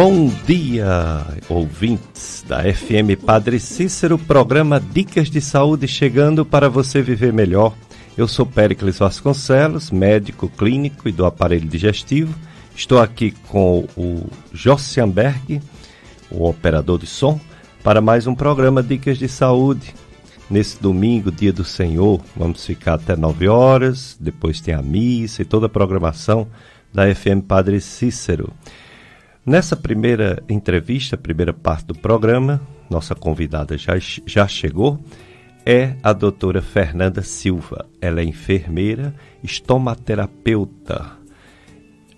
Bom dia, ouvintes da FM Padre Cícero, programa Dicas de Saúde chegando para você viver melhor. Eu sou Péricles Vasconcelos, médico clínico e do aparelho digestivo. Estou aqui com o Josianberg, o operador de som, para mais um programa Dicas de Saúde. Nesse domingo, dia do Senhor, vamos ficar até 9 horas, depois tem a missa e toda a programação da FM Padre Cícero. Nessa primeira entrevista, primeira parte do programa, nossa convidada já chegou, é a doutora Fernanda Silva. Ela é enfermeira, estomaterapeuta.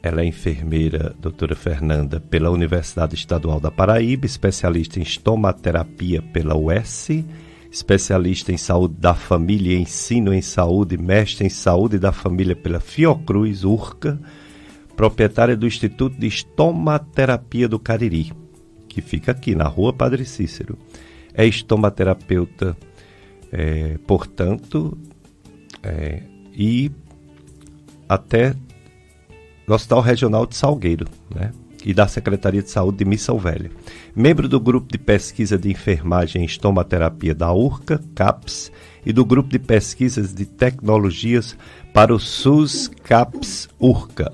Ela é enfermeira, doutora Fernanda, pela Universidade Estadual da Paraíba, especialista em estomaterapia pela UES, especialista em saúde da família e ensino em saúde, mestre em saúde da família pela Fiocruz, URCA, proprietária do Instituto de Estomaterapia do Cariri, que fica aqui na Rua Padre Cícero. É estomaterapeuta, portanto, e até do Hospital Regional de Salgueiro, né? E da Secretaria de Saúde de Missão Velha. Membro do Grupo de Pesquisa de Enfermagem e Estomaterapia da URCA, CAPS, e do Grupo de Pesquisas de Tecnologias para o SUS, CAPS, URCA.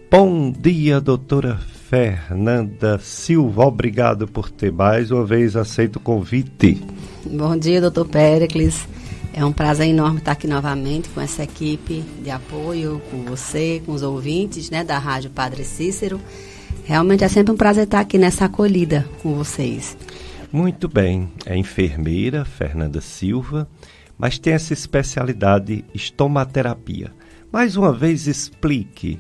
Bom dia, doutora Fernanda Silva. Obrigado por ter mais uma vez aceito o convite. Bom dia, doutor Péricles. É um prazer enorme estar aqui novamente com essa equipe de apoio, com você, com os ouvintes, né, da Rádio Padre Cícero. Realmente é sempre um prazer estar aqui nessa acolhida com vocês. Muito bem. É enfermeira, Fernanda Silva, mas tem essa especialidade estomaterapia. Mais uma vez, explique,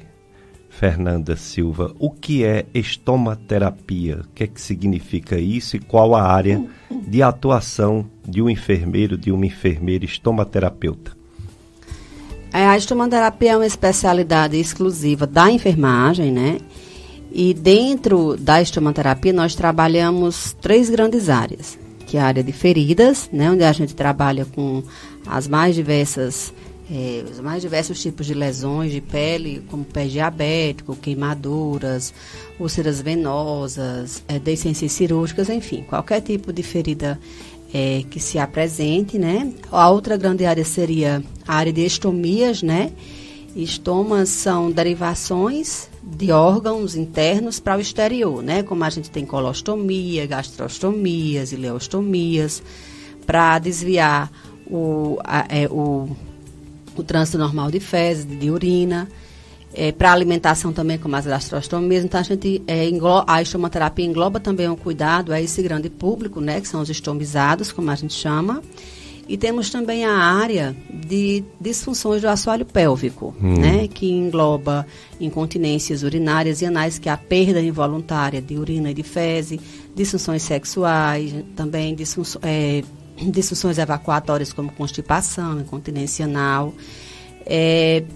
Fernanda Silva, o que é estomaterapia? O que é que significa isso e qual a área de atuação de um enfermeiro, de uma enfermeira estomaterapeuta? A estomaterapia é uma especialidade exclusiva da enfermagem, né? E dentro da estomaterapia nós trabalhamos 3 grandes áreas, que é a área de feridas, né? Onde a gente trabalha com os mais diversos tipos de lesões de pele, como pé diabético, queimaduras, úlceras venosas, deficiências cirúrgicas, enfim, qualquer tipo de ferida que se apresente, né? A outra grande área seria a área de estomias, né? Estomas são derivações de órgãos internos para o exterior, né? Como a gente tem colostomia, gastrostomias, ileostomias, para desviar o trânsito normal de fezes, de urina, para alimentação também, como as gastrostomias. Então, a estomaterapia engloba também um cuidado a esse grande público, né, que são os estomizados, como a gente chama. E temos também a área de disfunções do assoalho pélvico, né, que engloba incontinências urinárias e anais, que é a perda involuntária de urina e de fezes, disfunções sexuais, também disfunções evacuatórias como constipação, incontinência anal,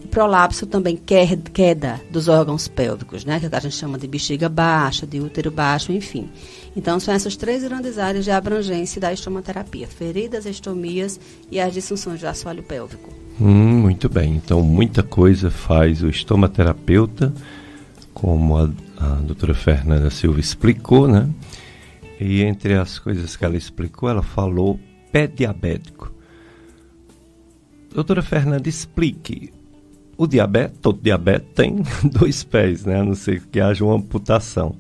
prolapso também, queda dos órgãos pélvicos, né, que a gente chama de bexiga baixa, de útero baixo, enfim. Então, são essas 3 grandes áreas de abrangência da estomaterapia: feridas, estomias e as disfunções do assoalho pélvico. Muito bem. Então, muita coisa faz o estomaterapeuta, como a doutora Fernanda Silva explicou, né? E entre as coisas que ela explicou, ela falou pé diabético. Doutora Fernanda, explique. Todo diabetes tem 2 pés, né? A não ser que haja uma amputação.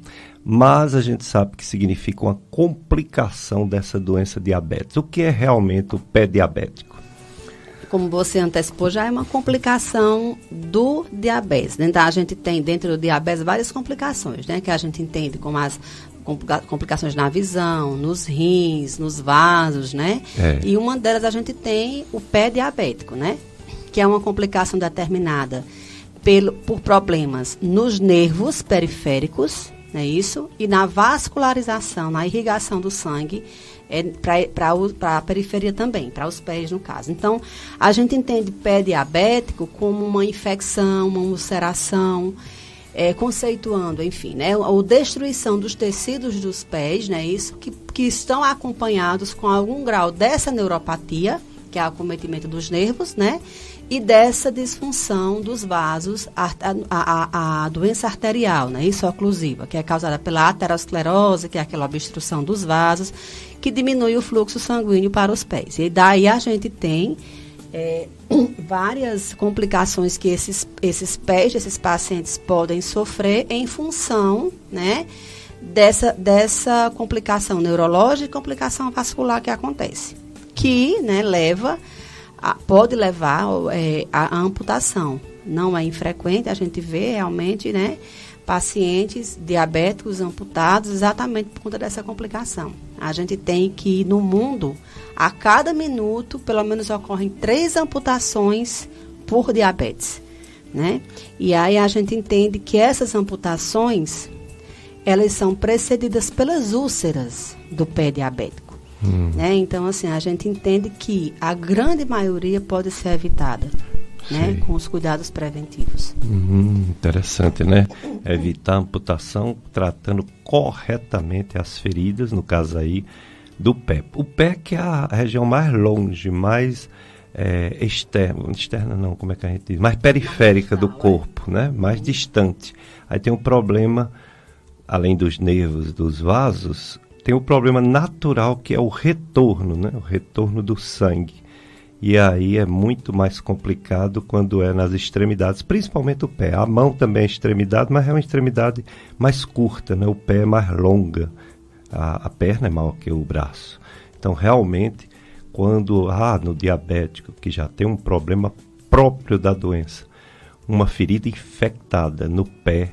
Mas a gente sabe que significa uma complicação dessa doença diabetes. O que é realmente o pé diabético? Como você antecipou, já é uma complicação do diabetes. Então, a gente tem dentro do diabetes várias complicações, né? Que a gente entende como as complicações na visão, nos rins, nos vasos, né? E uma delas a gente tem o pé diabético, né? Que é uma complicação determinada por problemas nos nervos periféricos, não é isso? E na vascularização, na irrigação do sangue, para a periferia também, para os pés no caso. Então, a gente entende pé diabético como uma infecção, uma ulceração, conceituando, enfim, né, a destruição dos tecidos dos pés, né, isso, que estão acompanhados com algum grau dessa neuropatia, que é o acometimento dos nervos, né? E dessa disfunção dos vasos, a doença arterial, né? Isso oclusiva, que é causada pela aterosclerose, que é aquela obstrução dos vasos, que diminui o fluxo sanguíneo para os pés. E daí a gente tem várias complicações que esses pés desses pacientes podem sofrer em função, né, dessa complicação neurológica e complicação vascular que acontece, que, né, pode levar à amputação. Não é infrequente, a gente vê realmente, né, pacientes diabéticos amputados exatamente por conta dessa complicação. A gente tem que, no mundo, a cada minuto, pelo menos ocorrem 3 amputações por diabetes, né? E aí a gente entende que essas amputações, elas são precedidas pelas úlceras do pé diabético, né? Então, assim, a gente entende que a grande maioria pode ser evitada, né, com os cuidados preventivos. Interessante, né? Evitar a amputação tratando corretamente as feridas, no caso aí, do pé. O pé que é a região mais longe, mais externa não, como é que a gente diz? Mais periférica do corpo, né? Mais distante. Aí tem um problema, além dos nervos, dos vasos, tem um problema natural que é o retorno, né? O retorno do sangue. E aí é muito mais complicado quando é nas extremidades, principalmente o pé. A mão também é extremidade, mas é uma extremidade mais curta, né? O pé é mais longa, a perna é maior que o braço. Então, realmente, quando no diabético, que já tem um problema próprio da doença, uma ferida infectada no pé,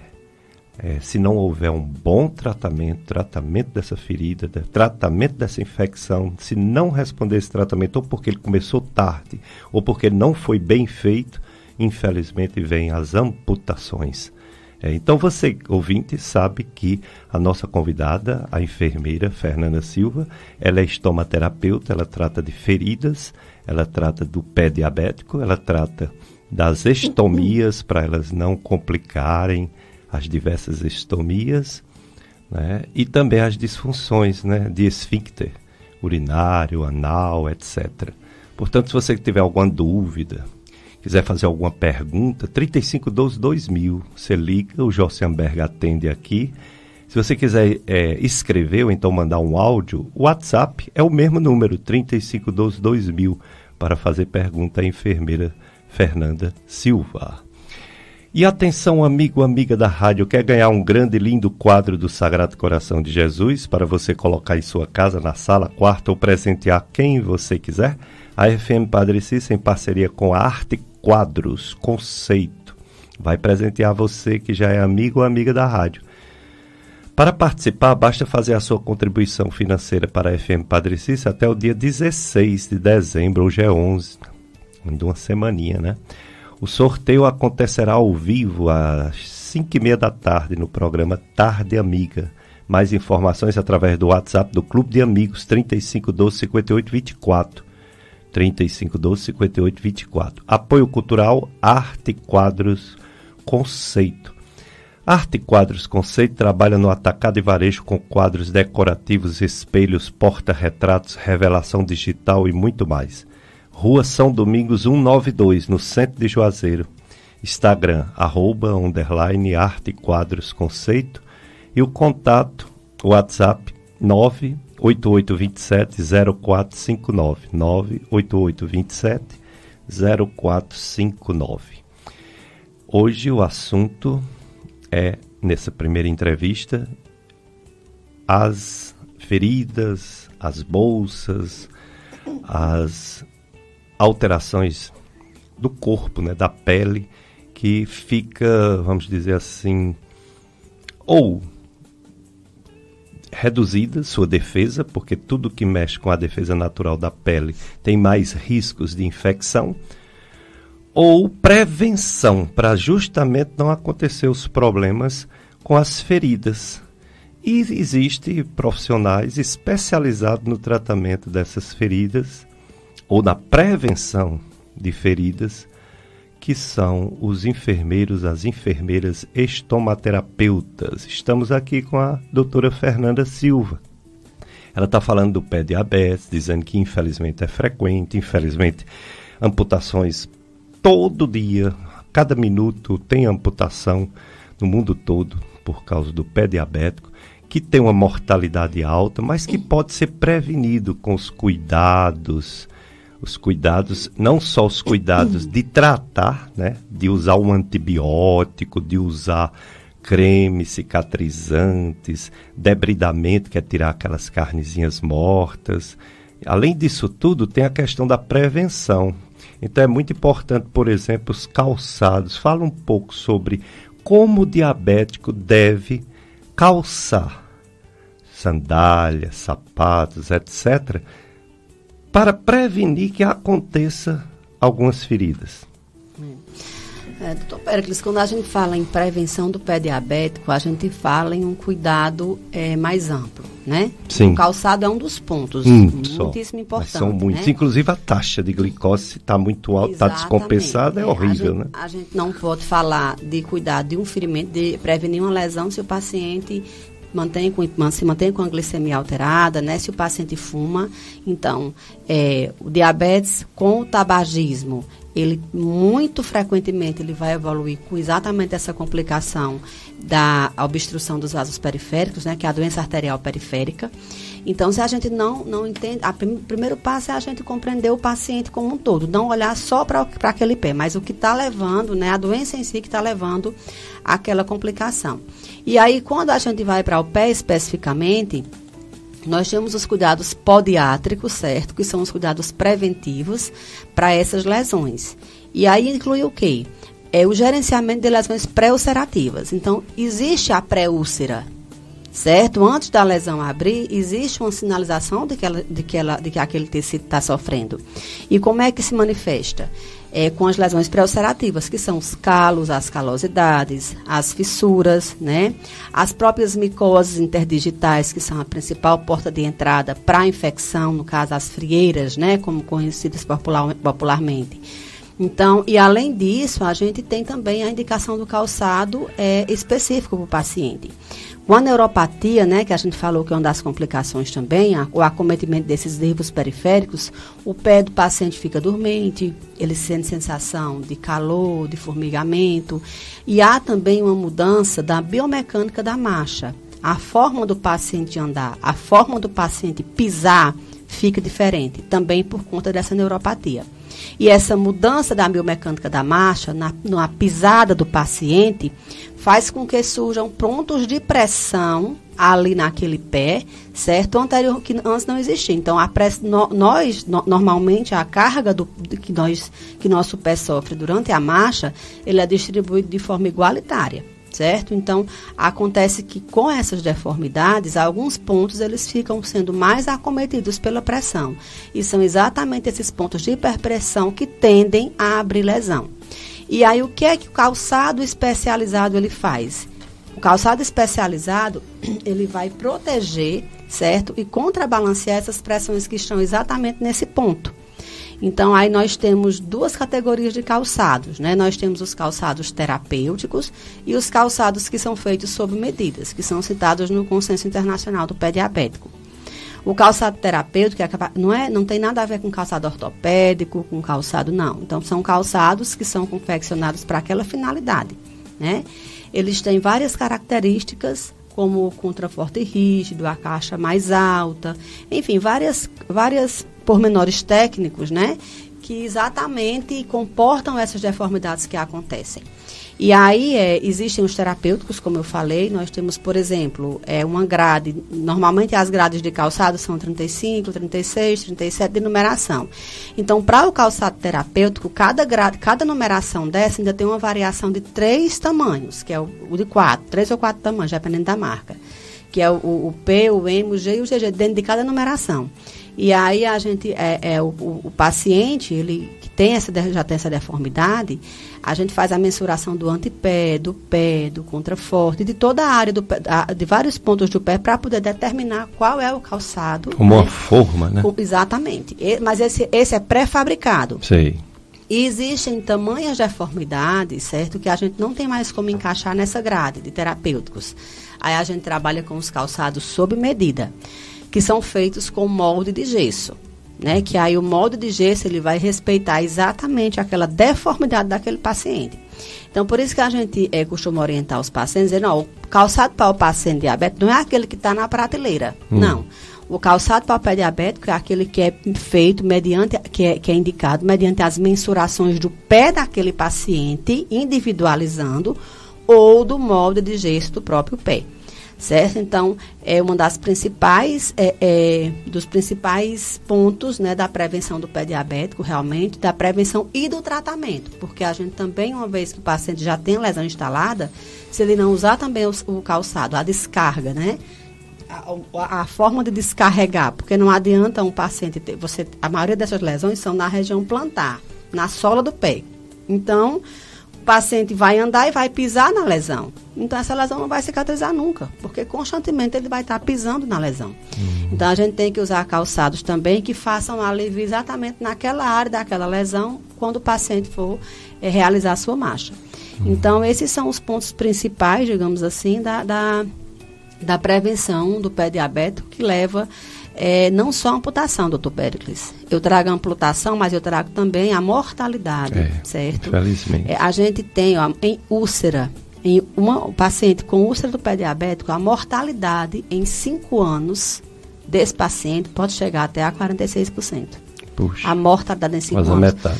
se não houver um bom tratamento dessa ferida, tratamento dessa infecção, se não responder esse tratamento, ou porque ele começou tarde, ou porque ele não foi bem feito, infelizmente vem as amputações. Então você, ouvinte, sabe que a nossa convidada, a enfermeira Fernanda Silva, ela é estomaterapeuta, ela trata de feridas, ela trata do pé diabético, ela trata das estomias para elas não complicarem as diversas estomias, né? E também as disfunções, né, de esfíncter urinário, anal, etc. Portanto, se você tiver alguma dúvida, quiser fazer alguma pergunta, 3512-2000, você liga, o Josianberg atende aqui. Se você quiser escrever ou então mandar um áudio, o WhatsApp é o mesmo número, 3512-2000, para fazer pergunta à enfermeira Fernanda Silva. E atenção, amigo, amiga da rádio, quer ganhar um grande e lindo quadro do Sagrado Coração de Jesus para você colocar em sua casa, na sala, quarto ou presentear quem você quiser? A FM Padre Cícero, em parceria com a Arte Quadros Conceito, vai presentear você que já é amigo ou amiga da rádio. Para participar, basta fazer a sua contribuição financeira para a FM Padre Cícero até o dia 16 de dezembro, hoje é 11, ainda uma semaninha, né? O sorteio acontecerá ao vivo às 5h30 da tarde no programa Tarde Amiga. Mais informações através do WhatsApp do Clube de Amigos 3512-5824. 3512-5824. Apoio Cultural Arte Quadros Conceito. Arte Quadros Conceito trabalha no atacado e varejo com quadros decorativos, espelhos, porta-retratos, revelação digital e muito mais. Rua São Domingos 192, no centro de Juazeiro. Instagram, @Arte Quadros Conceito. E o contato, WhatsApp, 98827-0459. 98827-0459. Hoje o assunto é, nessa primeira entrevista, as feridas, as bolsas, as alterações do corpo, né, da pele, que fica, vamos dizer assim, ou reduzida sua defesa, porque tudo que mexe com a defesa natural da pele tem mais riscos de infecção, ou prevenção, para justamente não acontecer os problemas com as feridas. E existem profissionais especializados no tratamento dessas feridas, ou na prevenção de feridas, que são os enfermeiros, as enfermeiras estomaterapeutas. Estamos aqui com a doutora Fernanda Silva. Ela está falando do pé diabetes, dizendo que infelizmente é frequente, infelizmente amputações todo dia, cada minuto tem amputação no mundo todo por causa do pé diabético, que tem uma mortalidade alta, mas que pode ser prevenido com os cuidados, não só os cuidados de tratar, né, de usar um antibiótico, de usar cremes cicatrizantes, debridamento, que é tirar aquelas carnezinhas mortas. Além disso tudo, tem a questão da prevenção. Então é muito importante, por exemplo, os calçados. Fala um pouco sobre como o diabético deve calçar sandálias, sapatos, etc., para prevenir que aconteça algumas feridas. Doutor Péricles, quando a gente fala em prevenção do pé diabético, a gente fala em um cuidado mais amplo, né? Sim. O calçado é um dos pontos muitíssimo importante. São muitos. Né? Inclusive a taxa de glicose está muito alta, está descompensada, é horrível, né? A gente não pode falar de cuidar de um ferimento, de prevenir uma lesão se o paciente se mantém com a glicemia alterada, né? Se o paciente fuma. Então, o diabetes com o tabagismo, ele muito frequentemente ele vai evoluir com exatamente essa complicação da obstrução dos vasos periféricos, né? Que é a doença arterial periférica. Então, se a gente não entende, o primeiro passo é a gente compreender o paciente como um todo, não olhar só para aquele pé, mas o que está levando, né, a doença em si que está levando àquela complicação. E aí, quando a gente vai para o pé especificamente, nós temos os cuidados podiátricos, certo? Que são os cuidados preventivos para essas lesões. E aí inclui o quê? O gerenciamento de lesões pré-ulcerativas. Então, existe a pré-úlcera, certo? Antes da lesão abrir, existe uma sinalização de que aquele tecido está sofrendo. E como é que se manifesta? Com as lesões pré-ulcerativas, que são os calos, as calosidades, as fissuras, né? As próprias micoses interdigitais, que são a principal porta de entrada para a infecção, no caso as frieiras, né? Como conhecidas popularmente. Então, e além disso, a gente tem também a indicação do calçado específico para o paciente. Com a neuropatia, né, que a gente falou que é uma das complicações também, o acometimento desses nervos periféricos, o pé do paciente fica dormente, ele sente sensação de calor, de formigamento, e há também uma mudança da biomecânica da marcha. A forma do paciente andar, a forma do paciente pisar fica diferente, também por conta dessa neuropatia. E essa mudança da biomecânica da marcha, na pisada do paciente, faz com que surjam pontos de pressão ali naquele pé, certo? Anterior, que antes não existia. Então, normalmente, a carga que nosso pé sofre durante a marcha, ele é distribuído de forma igualitária. Certo? Então, acontece que com essas deformidades, alguns pontos eles ficam sendo mais acometidos pela pressão. E são exatamente esses pontos de hiperpressão que tendem a abrir lesão. E aí, o que é que o calçado especializado ele faz? O calçado especializado, ele vai proteger, certo? E contrabalancear essas pressões que estão exatamente nesse ponto. Então, aí nós temos duas categorias de calçados, né? Nós temos os calçados terapêuticos e os calçados que são feitos sob medidas, que são citados no Consenso Internacional do Pé Diabético. O calçado terapêutico não tem nada a ver com calçado ortopédico, com calçado, não. Então, são calçados que são confeccionados para aquela finalidade, né? Eles têm várias características, como o contraforte rígido, a caixa mais alta, enfim, várias pormenores técnicos, né, que exatamente comportam essas deformidades que acontecem. E aí existem os terapêuticos, como eu falei, nós temos, por exemplo, uma grade, normalmente as grades de calçado são 35, 36, 37 de numeração. Então, para o calçado terapêutico, cada numeração dessa ainda tem uma variação de 3 tamanhos, que é o de 3 ou 4 tamanhos, dependendo da marca, que é o P, o M, o G e o GG, dentro de cada numeração. E aí a gente, o paciente, ele que já tem essa deformidade, a gente faz a mensuração do antepé, do pé, do contraforte, de toda a área do pé, de vários pontos do pé, para poder determinar qual é o calçado. Como uma forma, né? Exatamente. Mas esse é pré-fabricado. Sei. E existem tamanhas deformidades, certo? Que a gente não tem mais como encaixar nessa grade de terapêuticos. Aí a gente trabalha com os calçados sob medida. que são feitos com molde de gesso, né? Que aí o molde de gesso ele vai respeitar exatamente aquela deformidade daquele paciente. Então, por isso que a gente costuma orientar os pacientes, dizer, não, o calçado para o paciente diabético não é aquele que está na prateleira, não. O calçado para o pé diabético é aquele que é feito mediante, que é indicado mediante as mensurações do pé daquele paciente, individualizando, ou do molde de gesso do próprio pé. Certo? Então, é uma das principais, dos principais pontos, né, da prevenção do pé diabético, realmente, da prevenção e do tratamento. Porque a gente também, uma vez que o paciente já tem lesão instalada, se ele não usar também o calçado, a descarga, né? A forma de descarregar, porque não adianta um paciente ter, a maioria dessas lesões são na região plantar, na sola do pé. Então, o paciente vai andar e vai pisar na lesão. Então, essa lesão não vai cicatrizar nunca, porque constantemente ele vai estar pisando na lesão. Então, a gente tem que usar calçados também que façam alívio exatamente naquela área daquela lesão, quando o paciente for realizar a sua marcha. Então, esses são os pontos principais, digamos assim, da prevenção do pé diabético, que leva não só a amputação, doutor Péricles. Eu trago a amputação, mas eu trago também a mortalidade, certo? Infelizmente. A gente tem, em úlcera, um paciente com úlcera do pé diabético, a mortalidade em 5 anos desse paciente pode chegar até a 46%. Puxa. A mortalidade em 5 anos. Metade.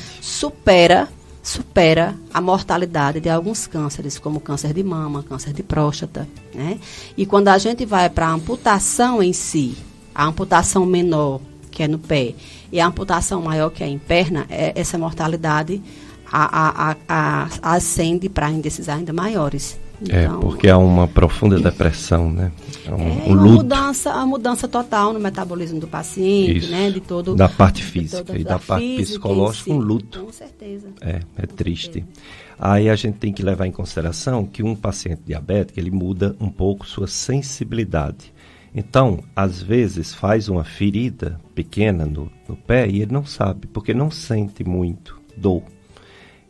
Supera a mortalidade de alguns cânceres, como câncer de mama, câncer de próstata, né? E quando a gente vai para a amputação em si, a amputação menor, que é no pé, e a amputação maior, que é em perna, essa mortalidade ascende para índices ainda maiores. Então, porque há uma profunda depressão, né? Um luto. A mudança total no metabolismo do paciente, isso, né? De todo, da parte física e da parte psicológica, um luto. Com certeza. É triste. Aí a gente tem que levar em consideração que um paciente diabético, ele muda um pouco sua sensibilidade. Então, às vezes, faz uma ferida pequena no pé e ele não sabe, porque não sente muito dor.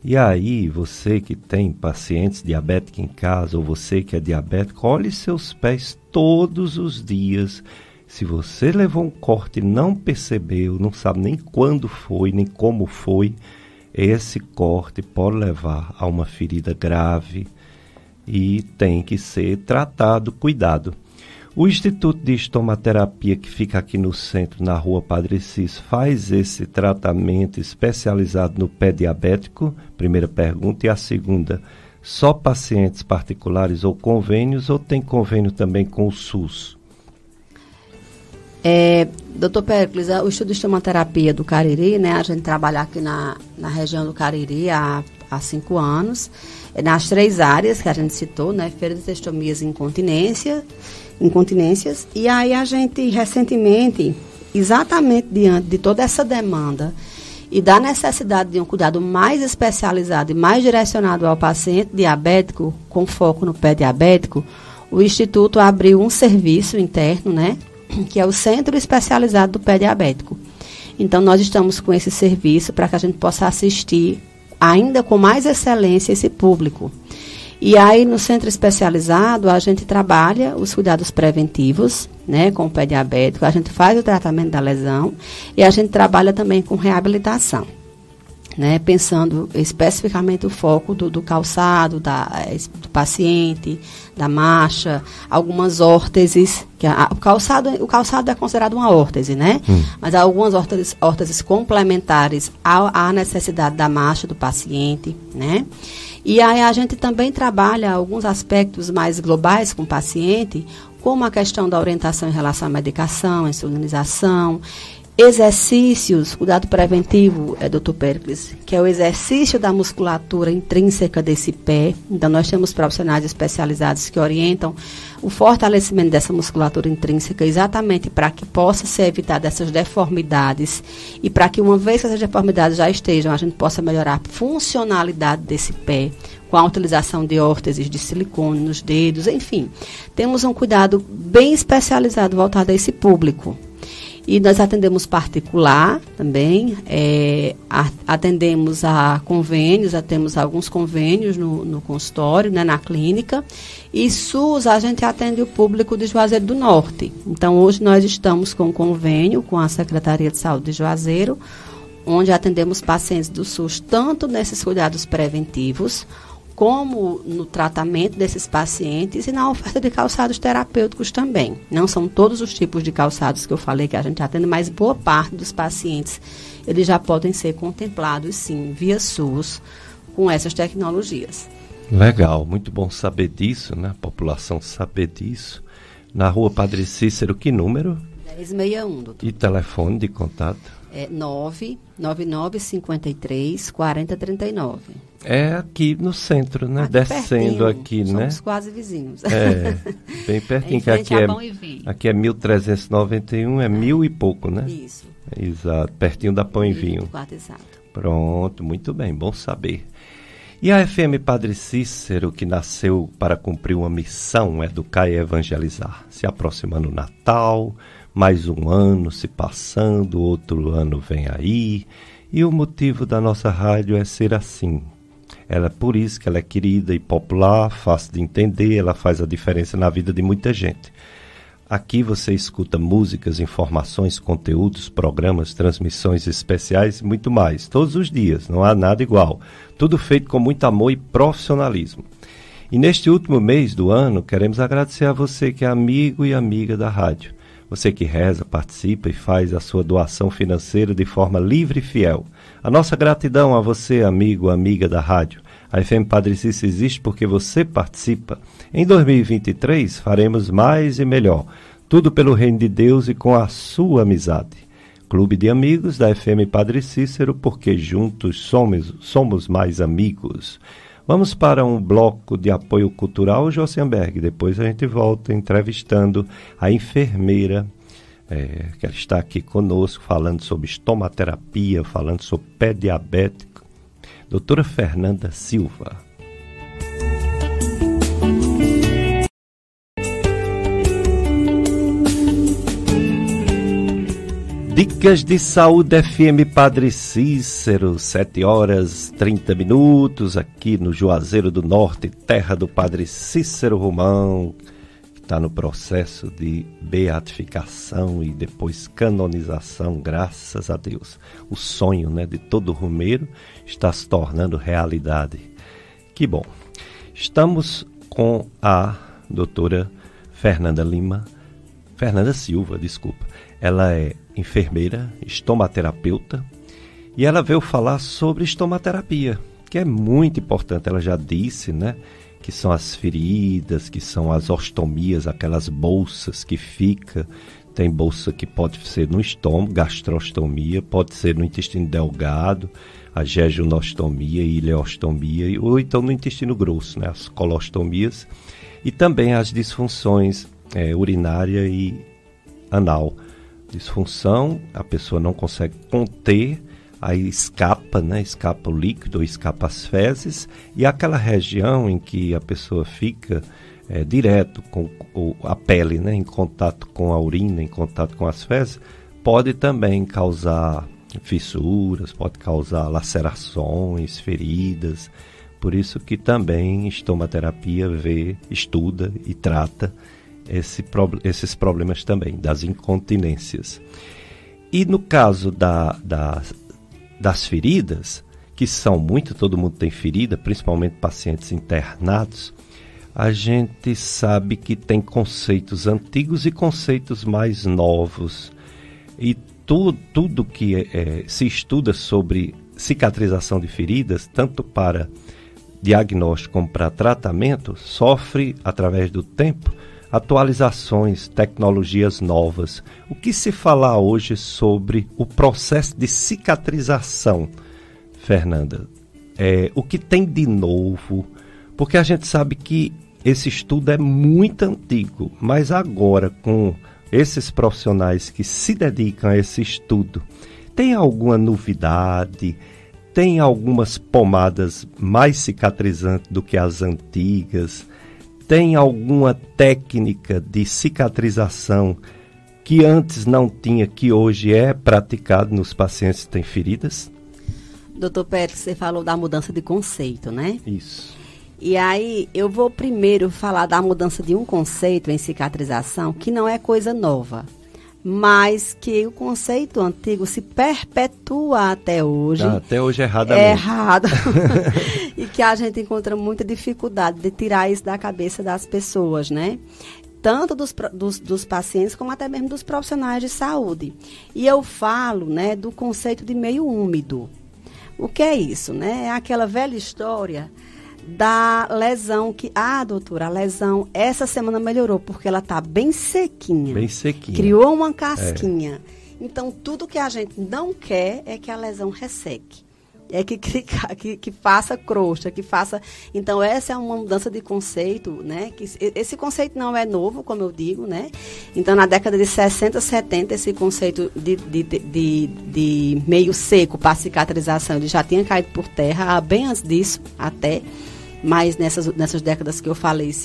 E aí, você que tem pacientes diabéticos em casa, ou você que é diabético, olhe seus pés todos os dias. Se você levou um corte e não percebeu, não sabe nem quando foi, nem como foi, esse corte pode levar a uma ferida grave e tem que ser tratado, cuidado. O Instituto de Estomaterapia, que fica aqui no centro, na rua Padre Cis, faz esse tratamento especializado no pé diabético? Primeira pergunta. E a segunda, só pacientes particulares ou convênios, ou tem convênio também com o SUS? Doutor Péricles, o Instituto de Estomaterapia do Cariri, né, a gente trabalha aqui na região do Cariri há 5 anos, nas 3 áreas que a gente citou, né, feridas, estomias e incontinências, e aí a gente recentemente, exatamente diante de toda essa demanda e da necessidade de um cuidado mais especializado e mais direcionado ao paciente diabético, com foco no pé diabético, o Instituto abriu um serviço interno, né, que é o Centro Especializado do Pé Diabético. Então, nós estamos com esse serviço para que a gente possa assistir ainda com mais excelência esse público. E aí, no centro especializado, a gente trabalha os cuidados preventivos, né, com o pé diabético, a gente faz o tratamento da lesão e a gente trabalha também com reabilitação, né, pensando especificamente o foco do calçado, do paciente, da marcha, algumas órteses, que o calçado é considerado uma órtese, né? Mas há algumas órteses complementares à necessidade da marcha do paciente, né? E aí a gente também trabalha alguns aspectos mais globais com o paciente, como a questão da orientação em relação à medicação, insulinização, exercícios, cuidado preventivo, doutor Péricles, que é o exercício da musculatura intrínseca desse pé. Então, nós temos profissionais especializados que orientam o fortalecimento dessa musculatura intrínseca exatamente para que possa ser evitado essas deformidades e para que, uma vez que essas deformidades já estejam, a gente possa melhorar a funcionalidade desse pé com a utilização de órteses de silicone nos dedos, enfim. Temos um cuidado bem especializado voltado a esse público. E nós atendemos particular também, atendemos a convênios, temos alguns convênios no consultório, né, na clínica. E SUS, a gente atende o público de Juazeiro do Norte. Então, hoje nós estamos com um convênio com a Secretaria de Saúde de Juazeiro, onde atendemos pacientes do SUS, tanto nesses cuidados preventivos, como no tratamento desses pacientes e na oferta de calçados terapêuticos também. Não são todos os tipos de calçados que eu falei que a gente atende, mas boa parte dos pacientes, eles já podem ser contemplados, sim, via SUS, com essas tecnologias. Legal, muito bom saber disso, né? A população saber disso. Na Rua Padre Cícero, que número? 1061, doutor. E telefone de contato? 99953-4039. É aqui no centro, né? Aqui descendo pertinho, aqui, né? Somos quase vizinhos. Bem pertinho, que aqui é 1391, é 1000 e pouco, né? Isso. Exato, pertinho da Pão e Vinho. Exato. Pronto, muito bem, bom saber. E a FM Padre Cícero, que nasceu para cumprir uma missão, educar e evangelizar, se aproximando do Natal, mais um ano se passando, outro ano vem aí, e o motivo da nossa rádio é ser assim. Por isso que ela é querida e popular, fácil de entender, ela faz a diferença na vida de muita gente. Aqui você escuta músicas, informações, conteúdos, programas, transmissões especiais e muito mais, todos os dias, não há nada igual. Tudo feito com muito amor e profissionalismo. E neste último mês do ano, queremos agradecer a você que é amigo e amiga da rádio. Você que reza, participa e faz a sua doação financeira de forma livre e fiel. A nossa gratidão a você, amigo, amiga da rádio. A FM Padre Cícero existe porque você participa. Em 2023, faremos mais e melhor. Tudo pelo reino de Deus e com a sua amizade. Clube de Amigos da FM Padre Cícero, porque juntos somos mais amigos. Vamos para um bloco de apoio cultural, Josenberg. Depois a gente volta entrevistando a enfermeira, que ela está aqui conosco, falando sobre estomaterapia, falando sobre pé diabético. Doutora Fernanda Silva. Dicas de Saúde FM Padre Cícero, 7h30, aqui no Juazeiro do Norte, terra do Padre Cícero Romão, que está no processo de beatificação e depois canonização, graças a Deus. O sonho, né, de todo romeiro está se tornando realidade. Que bom. Estamos com a doutora Fernanda Silva, desculpa. Ela é enfermeira, estomaterapeuta, e ela veio falar sobre estomaterapia, que é muito importante. Ela já disse, né, que são as feridas, que são as ostomias, aquelas bolsas que fica. Tem bolsa que pode ser no estômago, gastrostomia, pode ser no intestino delgado, a jejunostomia, ileostomia, ou então no intestino grosso, né, as colostomias, e também as disfunções urinária e anal. Disfunção, a pessoa não consegue conter, aí escapa, né? Escapa o líquido, escapa as fezes, e aquela região em que a pessoa fica direto com a pele, né? Em contato com a urina, em contato com as fezes, pode também causar fissuras, pode causar lacerações, feridas. Por isso que também estomaterapia estuda e trata esses problemas também, das incontinências. E no caso das feridas, que são muito, todo mundo tem ferida, principalmente pacientes internados, a gente sabe que tem conceitos antigos e conceitos mais novos. E tudo que se estuda sobre cicatrização de feridas, tanto para diagnóstico como para tratamento, sofre, através do tempo, atualizações, tecnologias novas. O que se fala hoje sobre o processo de cicatrização, Fernanda? O que tem de novo? Porque a gente sabe que esse estudo é muito antigo, mas agora, com esses profissionais que se dedicam a esse estudo, tem alguma novidade? Tem algumas pomadas mais cicatrizantes do que as antigas? Tem alguma técnica de cicatrização que antes não tinha, que hoje é praticado nos pacientes que têm feridas? Doutor Pérez, você falou da mudança de conceito, né? Isso. E aí, eu vou primeiro falar da mudança de um conceito em cicatrização, que não é coisa nova, mas que o conceito antigo se perpetua até hoje. Até hoje erradamente. É errado. E que a gente encontra muita dificuldade de tirar isso da cabeça das pessoas, né? Tanto dos pacientes, como até mesmo dos profissionais de saúde. E eu falo, né, do conceito de meio úmido. O que é isso, né? É aquela velha história da lesão que, doutora, a lesão essa semana melhorou porque ela está bem sequinha. Bem sequinha. Criou uma casquinha. Então, tudo que a gente não quer é que a lesão resseque. É que faça crosta, que faça... Então, essa é uma mudança de conceito, né? Esse conceito não é novo, como eu digo, né? Então, na década de 60, 70, esse conceito de meio seco para cicatrização, ele já tinha caído por terra, bem antes disso, até. Mas nessas décadas que eu falei,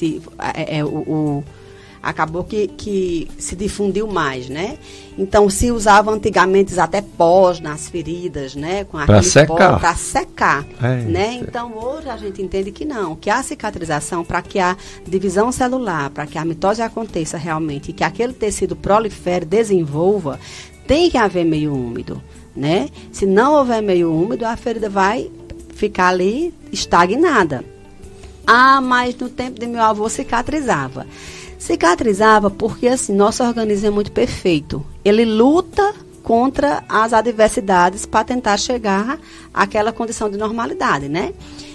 acabou que se difundiu mais, né? Então, se usava antigamente até pós nas feridas, né? Com aquele pó para secar, né? Então, hoje a gente entende que não, que a cicatrização, para que a divisão celular, para que a mitose aconteça realmente, e que aquele tecido prolifere, desenvolva, tem que haver meio úmido, né? Se não houver meio úmido, a ferida vai ficar ali estagnada. Mas no tempo de meu avô cicatrizava. Cicatrizava porque, assim, nosso organismo é muito perfeito. Ele luta contra as adversidades para tentar chegar àquela condição de normalidade, né?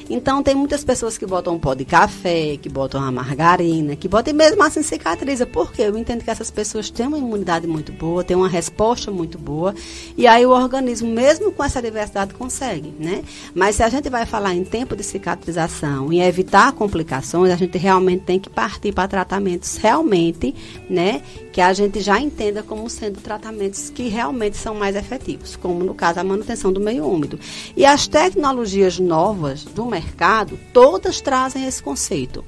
Então, tem muitas pessoas que botam um pó de café, que botam uma margarina, que botam e mesmo assim cicatriza. Por quê? Eu entendo que essas pessoas têm uma imunidade muito boa, têm uma resposta muito boa, e aí o organismo, mesmo com essa adversidade, consegue, né? Mas se a gente vai falar em tempo de cicatrização, em evitar complicações, a gente realmente tem que partir para tratamentos realmente, né? Que a gente já entenda como sendo tratamentos que realmente são mais efetivos, como no caso a manutenção do meio úmido. E as tecnologias novas do mercado, todas trazem esse conceito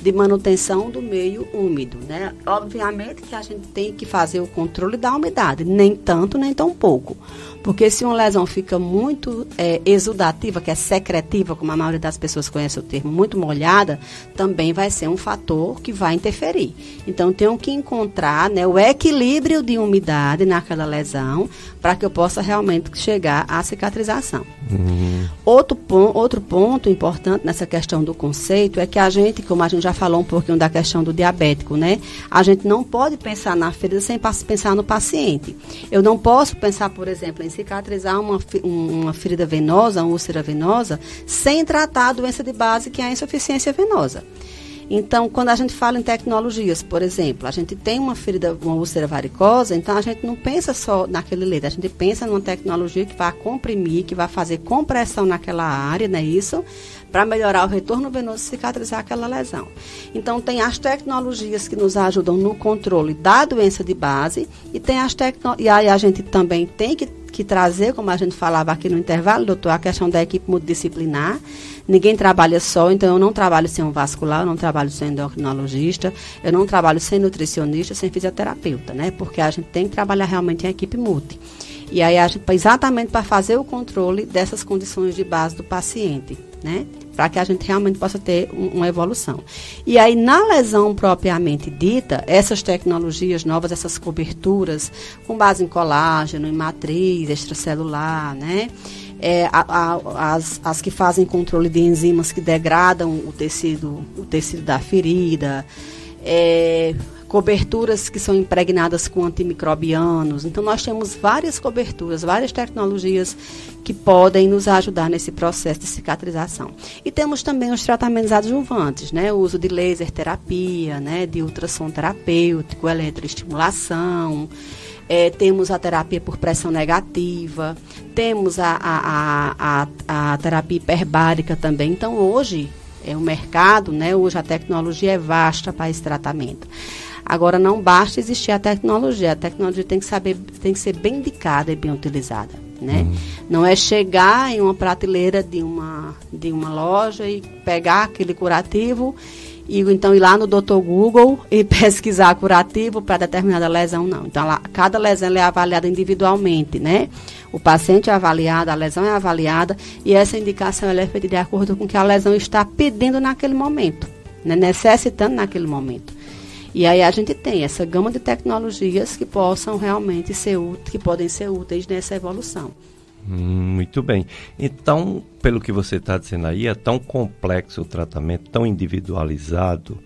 de manutenção do meio úmido, né? Obviamente que a gente tem que fazer o controle da umidade, nem tanto, nem tão pouco. Porque se uma lesão fica muito exudativa, que é secretiva, como a maioria das pessoas conhece o termo, muito molhada, também vai ser um fator que vai interferir. Então, tenho que encontrar, né, o equilíbrio de umidade naquela lesão para que eu possa realmente chegar à cicatrização. Outro ponto importante nessa questão do conceito é que a gente, como a gente já falou um pouquinho da questão do diabético, né? A gente não pode pensar na ferida sem pensar no paciente. Eu não posso pensar, por exemplo, em cicatrizar uma ferida venosa, uma úlcera venosa, sem tratar a doença de base, que é a insuficiência venosa. Então, quando a gente fala em tecnologias, por exemplo, a gente tem uma ferida, uma úlcera varicosa, então a gente não pensa só naquele leito, a gente pensa numa tecnologia que vai comprimir, que vai fazer compressão naquela área, não é isso? Para melhorar o retorno venoso e cicatrizar aquela lesão. Então, tem as tecnologias que nos ajudam no controle da doença de base e tem e aí a gente também tem que trazer, como a gente falava aqui no intervalo, doutor, a questão da equipe multidisciplinar. Ninguém trabalha só, então eu não trabalho sem um vascular, eu não trabalho sem endocrinologista, eu não trabalho sem nutricionista, sem fisioterapeuta, né? Porque a gente tem que trabalhar realmente em equipe multi. E aí, exatamente para fazer o controle dessas condições de base do paciente, né? Para que a gente realmente possa ter uma evolução. E aí, na lesão propriamente dita, essas tecnologias novas, essas coberturas com base em colágeno, em matriz extracelular, né? As que fazem controle de enzimas que degradam o tecido da ferida, coberturas que são impregnadas com antimicrobianos. Então, nós temos várias coberturas, várias tecnologias que podem nos ajudar nesse processo de cicatrização. E temos também os tratamentos adjuvantes, né? O uso de laser terapia, né? De ultrassom terapêutico, eletroestimulação. Temos a terapia por pressão negativa, temos a terapia hiperbárica também. Então, hoje, o mercado, né? Hoje a tecnologia é vasta para esse tratamento. Agora, não basta existir a tecnologia tem que ser bem indicada e bem utilizada, né? Não é chegar em uma prateleira de uma loja e pegar aquele curativo e então ir lá no Dr. Google e pesquisar curativo para determinada lesão, não. Então, cada lesão é avaliada individualmente, né? O paciente é avaliado, a lesão é avaliada e essa indicação ela é feita de acordo com o que a lesão está pedindo naquele momento, né? Necessitando naquele momento. E aí a gente tem essa gama de tecnologias que possam realmente que podem ser úteis nessa evolução. Muito bem. Então, pelo que você está dizendo aí, é tão complexo o tratamento, tão individualizado,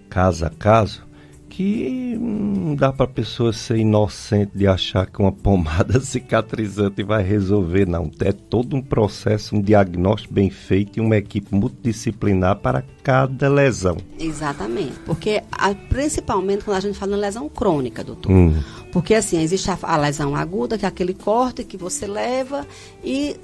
caso a caso, que não dá para a pessoa ser inocente de achar que uma pomada cicatrizante vai resolver, não. É todo um processo, um diagnóstico bem feito e uma equipe multidisciplinar para cada lesão. Exatamente, porque principalmente quando a gente fala em lesão crônica, doutor. Porque assim, existe a lesão aguda, que é aquele corte que você leva e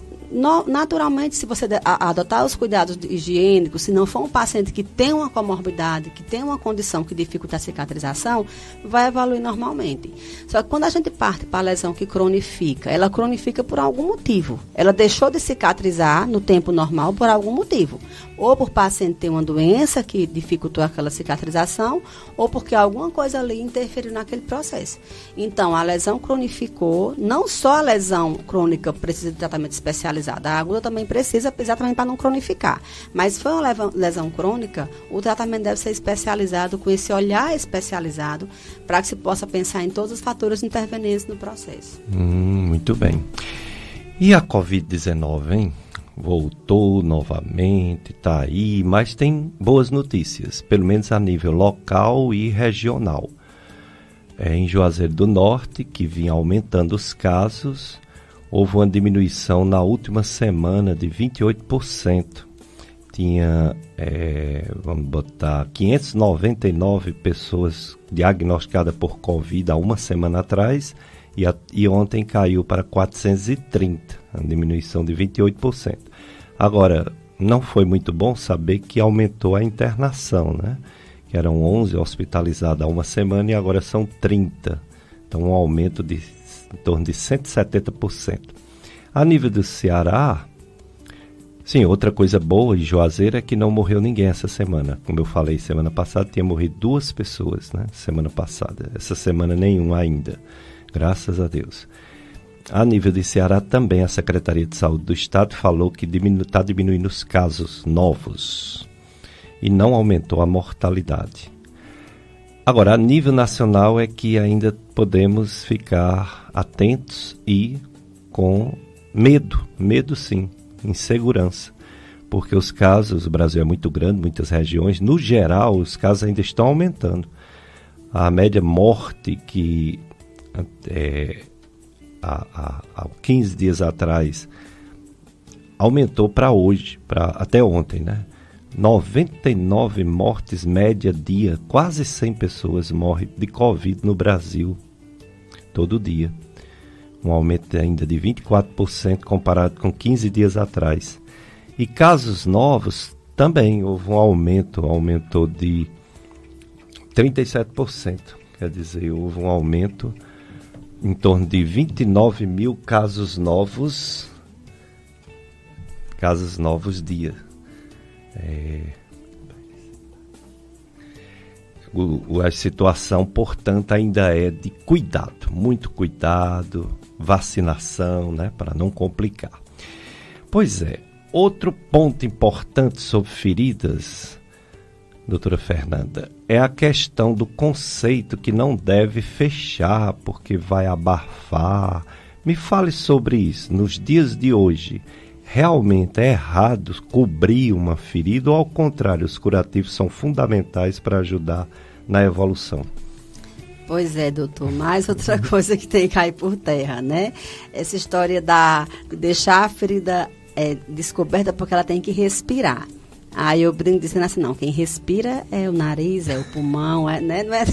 naturalmente, se você adotar os cuidados higiênicos, se não for um paciente que tem uma comorbidade, que tem uma condição que dificulta a cicatrização, vai evoluir normalmente. Só que quando a gente parte para a lesão que cronifica, ela cronifica por algum motivo. Ela deixou de cicatrizar no tempo normal por algum motivo. Ou por paciente ter uma doença que dificultou aquela cicatrização, ou porque alguma coisa ali interferiu naquele processo. Então, a lesão cronificou, não só a lesão crônica precisa de tratamento especializado, a aguda também precisa, exatamente para não cronificar. Mas se for uma lesão crônica, o tratamento deve ser especializado, com esse olhar especializado, para que se possa pensar em todos os fatores intervenientes no processo. Muito bem. E a Covid-19, hein? Voltou novamente, está aí, mas tem boas notícias, pelo menos a nível local e regional. Em Juazeiro do Norte, que vinha aumentando os casos, houve uma diminuição na última semana de 28%. Tinha, 599 pessoas diagnosticadas por Covid há uma semana atrás, e ontem caiu para 430, a diminuição de 28%. Agora, não foi muito bom saber que aumentou a internação, né? Que eram 11 hospitalizados há uma semana e agora são 30. Então, um aumento de em torno de 170%. A nível do Ceará, sim, outra coisa boa em Juazeiro é que não morreu ninguém essa semana. Como eu falei, semana passada tinha morrido 2 pessoas, né? Semana passada. Essa semana nenhum ainda. Graças a Deus. A nível de Ceará também, a Secretaria de Saúde do Estado falou que está diminuindo os casos novos e não aumentou a mortalidade. Agora, a nível nacional é que ainda podemos ficar atentos e com medo sim, insegurança, porque os casos, o Brasil é muito grande, muitas regiões, no geral os casos ainda estão aumentando. A média morte que há 15 dias atrás aumentou para hoje, até ontem, né? 99 mortes média dia, quase 100 pessoas morrem de Covid no Brasil todo dia. Um aumento ainda de 24% comparado com 15 dias atrás. E casos novos também houve um aumento, aumentou de 37%. Quer dizer, houve um aumento em torno de 29 mil casos novos dia. A situação, portanto, ainda é de cuidado, muito cuidado, vacinação, né, para não complicar. Pois é, outro ponto importante sobre feridas, doutora Fernanda, é a questão do conceito que não deve fechar porque vai abafar. Me fale sobre isso. Nos dias de hoje, realmente é errado cobrir uma ferida ou, ao contrário, os curativos são fundamentais para ajudar na evolução? Pois é, doutor, mais outra coisa que tem que cair por terra, né? Essa história de deixar a ferida descoberta porque ela tem que respirar. Aí eu brinco dizendo assim, não, quem respira é o nariz, é o pulmão, né? Não é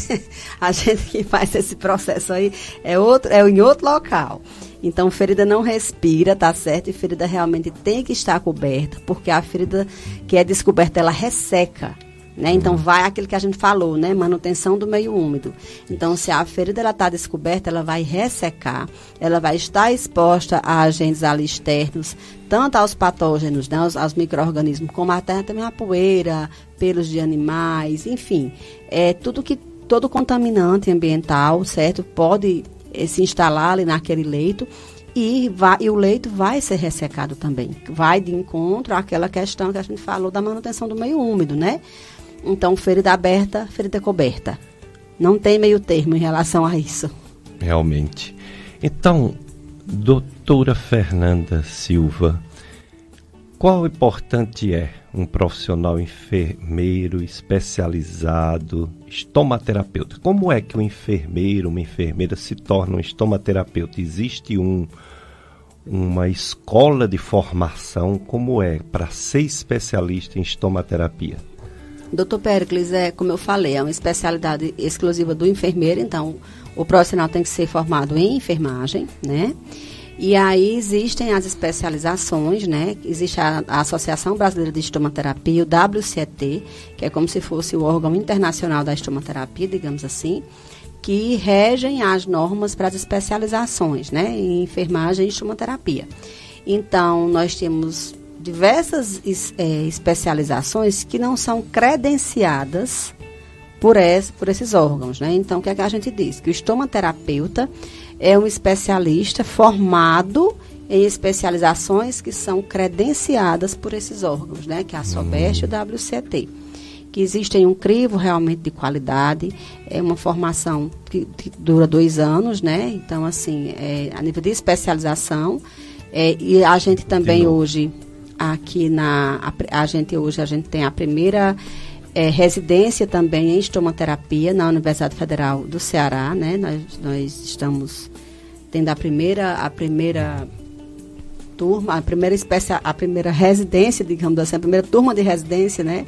a gente que faz esse processo aí, é em outro local. Então, ferida não respira, tá certo? E ferida realmente tem que estar coberta, porque a ferida que é descoberta, ela resseca, né? Então, vai aquilo que a gente falou, né? Manutenção do meio úmido. Então, se a ferida está descoberta, ela vai ressecar, ela vai estar exposta a agentes ali externos, tanto aos patógenos, né? aos micro-organismos, como até também a poeira, pelos de animais, enfim. Todo contaminante ambiental, certo? Pode se instalar ali naquele leito. E o leito vai ser ressecado também. Vai de encontro àquela questão que a gente falou da manutenção do meio úmido, né? Então, ferida aberta, ferida coberta. Não tem meio termo em relação a isso. Realmente. Então, doutora Fernanda Silva, qual importante é um profissional enfermeiro especializado, estomaterapeuta? Como é que um enfermeiro, uma enfermeira se torna um estomaterapeuta? Existe uma escola de formação? Como é para ser especialista em estomaterapia? Doutor Péricles, como eu falei, é uma especialidade exclusiva do enfermeiro, então o profissional tem que ser formado em enfermagem, né? E aí existem as especializações, né? Existe a Associação Brasileira de Estomaterapia, o WCET, que é como se fosse o órgão internacional da estomaterapia, digamos assim, que regem as normas para as especializações, né? Em enfermagem e estomaterapia. Então, nós temos diversas especializações que não são credenciadas por esses órgãos, né? Então, o que é que a gente diz? Que o estomaterapeuta é um especialista formado em especializações que são credenciadas por esses órgãos, né? Que é a SOBEST e o WCET. Que existem um crivo realmente de qualidade, é uma formação que dura 2 anos, né? Então, assim, a nível de especialização, e a gente também hoje, aqui a gente tem a primeira residência também em estomaterapia na Universidade Federal do Ceará, né? Nós estamos tendo a primeira turma, a primeira residência, digamos assim, a primeira turma de residência, né?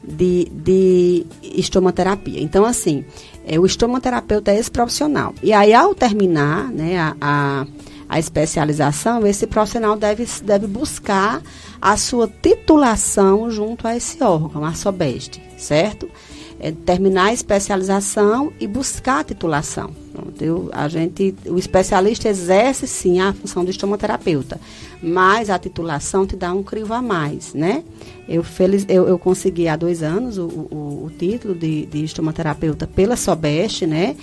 De estomaterapia. Então, assim, o estomaterapeuta é esse profissional. E aí, ao terminar, né, a especialização, esse profissional deve buscar a sua titulação junto a esse órgão, a SOBEST, certo? Terminar a especialização e buscar a titulação. O especialista exerce, sim, a função de estomaterapeuta, mas a titulação te dá um crivo a mais, né? Eu consegui há 2 anos o título de estomaterapeuta pela SOBEST, né?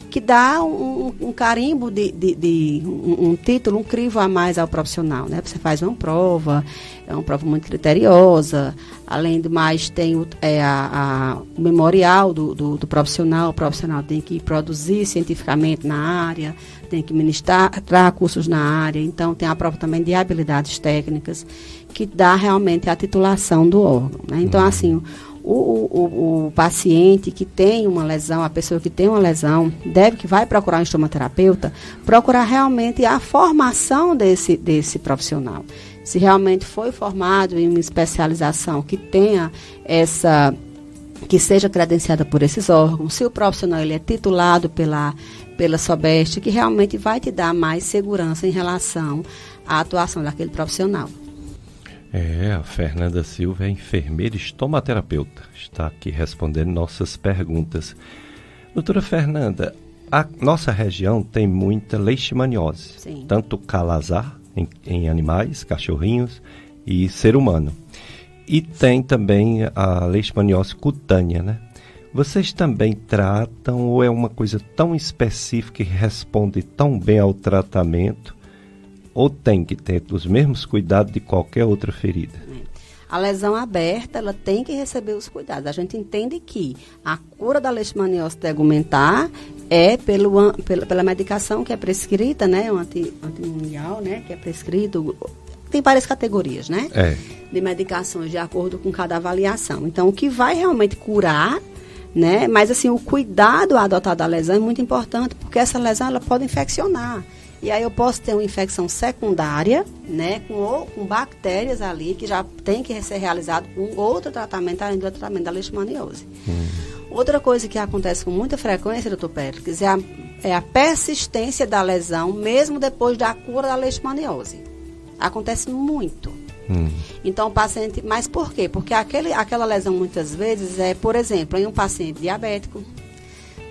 Que dá um carimbo um título, um crivo a mais ao profissional, né? Você faz uma prova, é uma prova muito criteriosa, além do mais tem o memorial do profissional, o profissional tem que produzir cientificamente na área, tem que ministrar cursos na área, então tem a prova também de habilidades técnicas, que dá realmente a titulação do órgão, né? Então, assim, o paciente que tem uma lesão, a pessoa que tem uma lesão, que vai procurar um estomaterapeuta, procurar realmente a formação desse profissional. Se realmente foi formado em uma especialização que tenha que seja credenciada por esses órgãos, se o profissional ele é titulado pela SOBEST, que realmente vai te dar mais segurança em relação à atuação daquele profissional. A Fernanda Silva é enfermeira e estomaterapeuta. Está aqui respondendo nossas perguntas. Doutora Fernanda, a nossa região tem muita leishmaniose. Sim. Tanto calazar em animais, cachorrinhos e ser humano. E tem também a leishmaniose cutânea, né? Vocês também tratam ou é uma coisa tão específica e responde tão bem ao tratamento? Ou tem que ter os mesmos cuidados de qualquer outra ferida? A lesão aberta, ela tem que receber os cuidados. A gente entende que a cura da leishmaniose tegumentar é pela medicação que é prescrita, né? Um antimundial, né? Que é prescrito. Tem várias categorias, né? De medicações de acordo com cada avaliação. Então, o que vai realmente curar, né? Mas, assim, o cuidado adotado da lesão é muito importante, porque essa lesão, ela pode infeccionar. E aí eu posso ter uma infecção secundária, né, com bactérias ali, que já tem que ser realizado com outro tratamento, além do tratamento da leishmaniose. Outra coisa que acontece com muita frequência, doutor Péricles, é a persistência da lesão, mesmo depois da cura da leishmaniose. Acontece muito, Então o paciente, mas por quê? Porque aquela lesão muitas vezes por exemplo, em um paciente diabético,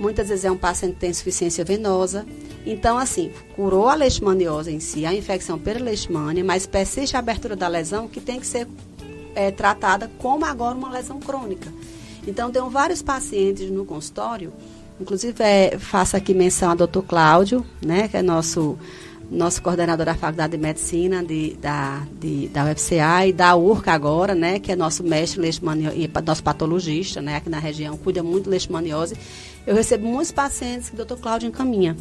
muitas vezes é um paciente que tem insuficiência venosa. Então, assim, curou a leishmaniose em si, a infecção pela leishmania, mas persiste a abertura da lesão que tem que ser tratada como agora uma lesão crônica. Então, tenho vários pacientes no consultório, inclusive faço aqui menção ao Dr. Cláudio, né, que é nosso coordenador da Faculdade de Medicina da UFCA e da URCA agora, né, que é nosso mestre leishmaniose, nosso patologista, né, aqui na região, cuida muito de leishmaniose. Eu recebo muitos pacientes que o Dr. Cláudio encaminha,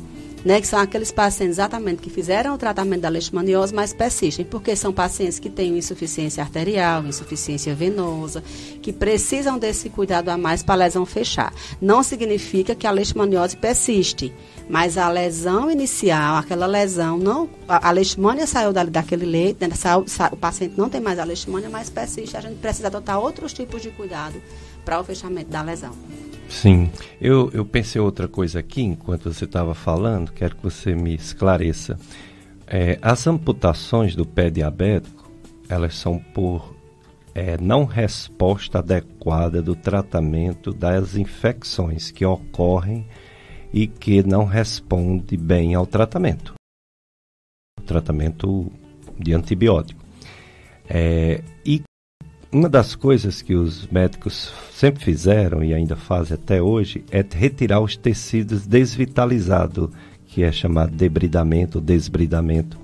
né, que são aqueles pacientes exatamente que fizeram o tratamento da leishmaniose, mas persistem, porque são pacientes que têm insuficiência arterial, insuficiência venosa, que precisam desse cuidado a mais para a lesão fechar. Não significa que a leishmaniose persiste, mas a lesão inicial, aquela lesão, a leishmania saiu daquele leito, né, o paciente não tem mais a leishmania, mas persiste, a gente precisa adotar outros tipos de cuidado para o fechamento da lesão. Sim, eu pensei outra coisa aqui, enquanto você estava falando, quero que você me esclareça. As amputações do pé diabético, elas são por não resposta adequada do tratamento das infecções que ocorrem e que não responde bem ao tratamento de antibiótico. E uma das coisas que os médicos sempre fizeram e ainda fazem até hoje é retirar os tecidos desvitalizados, que é chamado debridamento ou desbridamento.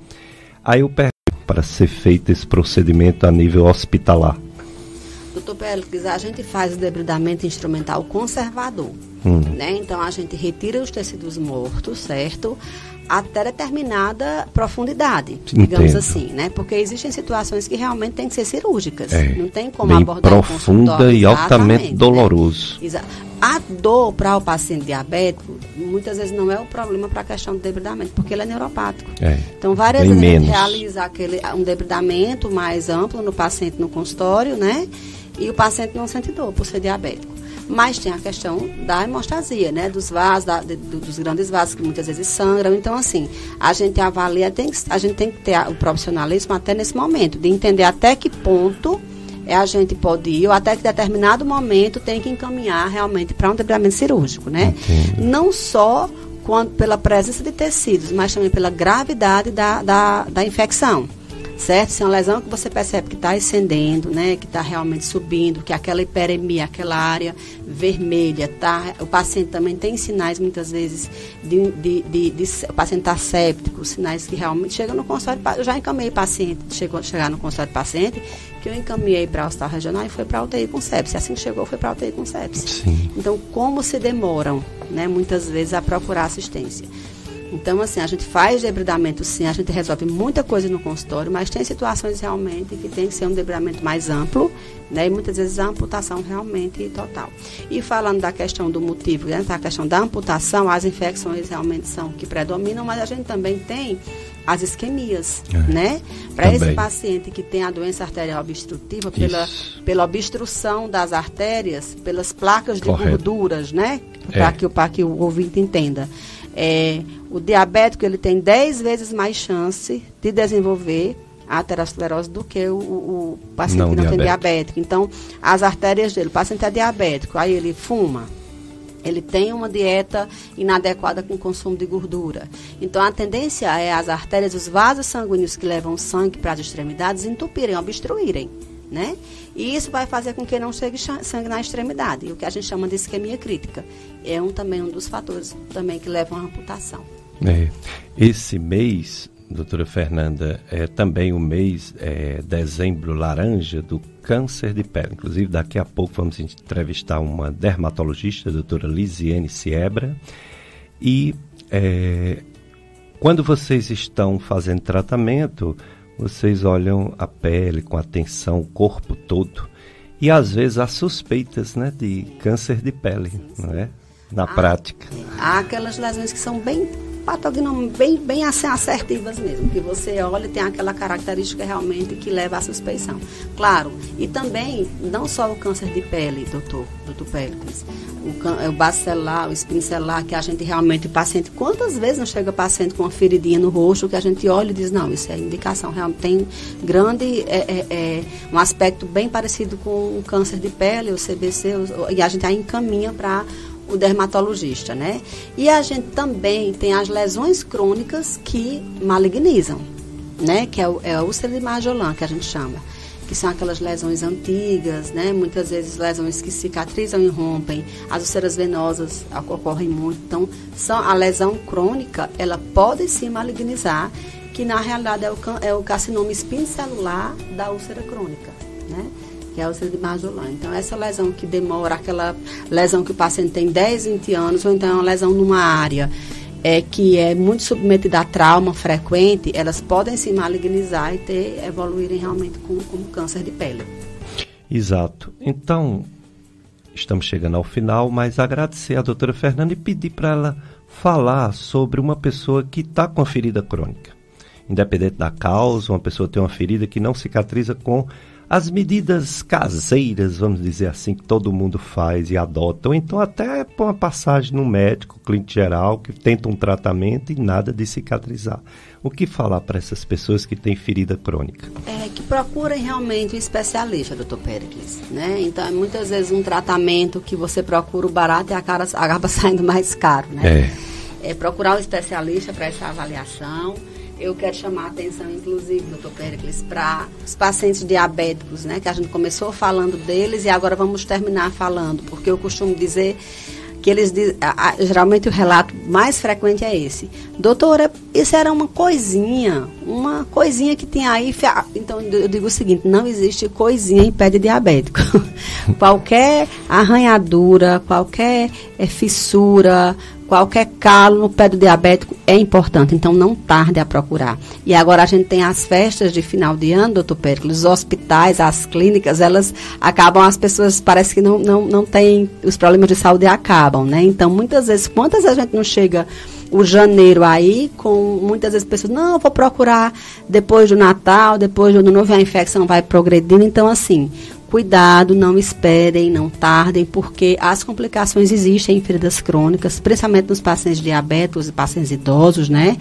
Aí eu pergunto para ser feito esse procedimento a nível hospitalar. Doutor Péricles, a gente faz o debridamento instrumental conservador, né? Então a gente retira os tecidos mortos, certo? Até determinada profundidade, digamos assim, né? Porque existem situações que realmente têm que ser cirúrgicas. Não tem como abordar profunda e altamente doloroso. Né? A dor para o paciente diabético, muitas vezes não é o problema para a questão do debridamento, porque ele é neuropático. Então, várias vezes a gente realiza um debridamento mais amplo no paciente no consultório, né? E o paciente não sente dor por ser diabético. Mas tem a questão da hemostasia, né? Dos vasos, dos grandes vasos que muitas vezes sangram. Então, assim, a gente avalia, a gente tem que ter o profissionalismo até nesse momento, de entender até que ponto a gente pode ir, ou até que determinado momento tem que encaminhar realmente para um debridamento cirúrgico, né? Não só pela presença de tecidos, mas também pela gravidade da infecção. Certo? Se é uma lesão que você percebe que está ascendendo, né, que está realmente subindo, que aquela hiperemia, aquela área vermelha, o paciente também tem sinais, muitas vezes, o paciente está séptico, sinais que realmente chegam no consultório. Eu já encaminhei paciente, chegar no consultório do paciente, que eu encaminhei para o hospital regional e foi para a UTI com sepse. Assim que chegou, foi para a UTI com sepse. Sim. Então, como se demoram, né, muitas vezes, a procurar assistência. Então, assim, a gente faz debridamento, sim, a gente resolve muita coisa no consultório, mas tem situações realmente que tem que ser um debridamento mais amplo, né, e muitas vezes a amputação realmente total. E falando da questão do motivo, né, da questão da amputação, as infecções realmente são que predominam, mas a gente também tem as isquemias, né? Para esse paciente que tem a doença arterial obstrutiva, pela obstrução das artérias, pelas placas de gorduras, né? Para que o ouvinte entenda. O diabético, ele tem 10 vezes mais chance de desenvolver a aterosclerose do que o paciente que não tem diabético. Então, as artérias dele, o paciente é diabético, aí ele fuma, ele tem uma dieta inadequada com o consumo de gordura. Então, a tendência é as artérias, os vasos sanguíneos que levam sangue para as extremidades entupirem, obstruírem, né? E isso vai fazer com que não chegue sangue na extremidade, o que a gente chama de isquemia crítica. É também um dos fatores também que levam à amputação. Esse mês, doutora Fernanda, é também o mês dezembro laranja do câncer de pele. Inclusive, daqui a pouco vamos entrevistar uma dermatologista, a doutora Lisiane Siebra. E quando vocês estão fazendo tratamento, vocês olham a pele com atenção, o corpo todo. E às vezes há suspeitas, né, de câncer de pele, não é? Na prática. Há aquelas lesões que são bem patognomos bem assim, assertivas mesmo, que você olha e tem aquela característica realmente que leva à suspeição. Claro, e também, não só o câncer de pele, doutor Péricles, o bacelar, o espincelar, que a gente realmente, o paciente, quantas vezes não chega paciente com uma feridinha no rosto, que a gente olha e diz, não, isso é indicação, realmente tem grande, um aspecto bem parecido com o câncer de pele, o CBC, e a gente aí encaminha para o dermatologista, né? E a gente também tem as lesões crônicas que malignizam, né? Que é a úlcera de Magellan, que a gente chama, que são aquelas lesões antigas, né? Muitas vezes lesões que cicatrizam e rompem, as úlceras venosas ocorrem muito. Então, a lesão crônica, ela pode sim malignizar, que na realidade é o carcinoma espinocelular da úlcera crônica, né? Que é a úlcera de Magellan. Então, essa lesão que demora, aquela lesão que o paciente tem 10, 20 anos, ou então é uma lesão numa área que é muito submetida a trauma frequente, elas podem se malignizar e evoluírem realmente como câncer de pele. Exato. Então, estamos chegando ao final, mas agradecer à doutora Fernanda e pedir para ela falar sobre uma pessoa que está com a ferida crônica. Independente da causa, uma pessoa tem uma ferida que não cicatriza com as medidas caseiras, vamos dizer assim, que todo mundo faz e adota, ou então até por uma passagem no médico, clínico geral, que tenta um tratamento e nada de cicatrizar. O que falar para essas pessoas que têm ferida crônica? Que procurem realmente um especialista, doutor Péricles, né? Então, muitas vezes um tratamento que você procura o barato e acaba saindo mais caro, né? Procurar um especialista para essa avaliação. Eu quero chamar a atenção, inclusive, doutor Péricles, para os pacientes diabéticos, né? Que a gente começou falando deles e agora vamos terminar falando, porque eu costumo dizer que eles dizem, geralmente o relato mais frequente é esse. Doutora, isso era uma coisinha que tem aí. Então, eu digo o seguinte, não existe coisinha em pé de diabético. Qualquer arranhadura, qualquer fissura, qualquer calo no pé do diabético é importante, então não tarde a procurar. E agora a gente tem as festas de final de ano, doutor Péricles, os hospitais, as clínicas, elas acabam, as pessoas parece que não têm, os problemas de saúde acabam, né? Então, muitas vezes, quantas vezes a gente não chega o janeiro aí, com muitas vezes pessoas, não, eu vou procurar depois do Natal, depois do Ano Novo, a infecção vai progredindo, então assim, cuidado, não esperem, não tardem, porque as complicações existem em feridas crônicas, principalmente nos pacientes diabéticos e pacientes idosos, né?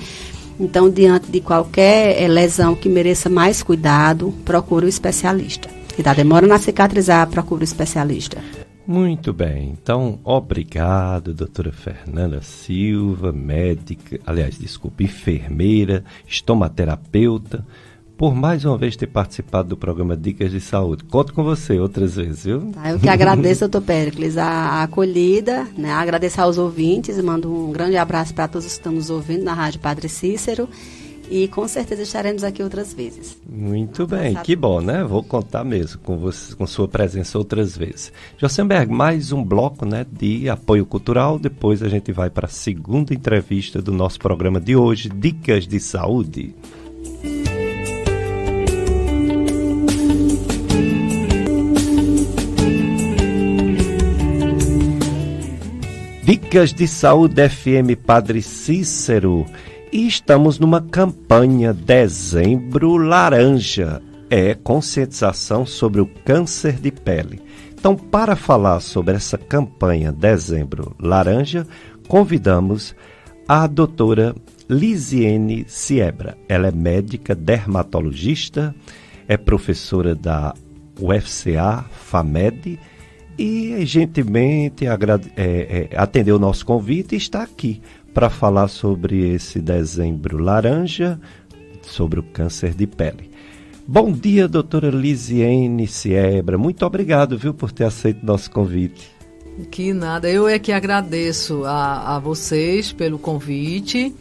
Então, diante de qualquer lesão que mereça mais cuidado, procure o especialista. Se dá demora na cicatrizar, procure o especialista. Muito bem, então, obrigado, doutora Fernanda Silva, enfermeira, estomaterapeuta, por mais uma vez ter participado do programa Dicas de Saúde. Conto com você outras vezes, viu? Eu que agradeço, doutor Péricles, a acolhida, né? Agradeço aos ouvintes, mando um grande abraço para todos que estão nos ouvindo na Rádio Padre Cícero e com certeza estaremos aqui outras vezes. Muito bem, que bom, né? Vou contar mesmo com você, com sua presença outras vezes. Josenberg, mais um bloco, né, de apoio cultural, depois a gente vai para a segunda entrevista do nosso programa de hoje, Dicas de Saúde. Dicas de Saúde FM Padre Cícero. E estamos numa campanha Dezembro Laranja. É conscientização sobre o câncer de pele. Então, para falar sobre essa campanha Dezembro Laranja, convidamos a doutora Lisiene Siebra. Ela é médica dermatologista, é professora da UFCA, FAMED, e gentilmente atendeu o nosso convite e está aqui para falar sobre esse Dezembro Laranja, sobre o câncer de pele. Bom dia, doutora Lisiene Siebra. Muito obrigado, viu, por ter aceito nosso convite. Que nada, eu é que agradeço a vocês pelo convite.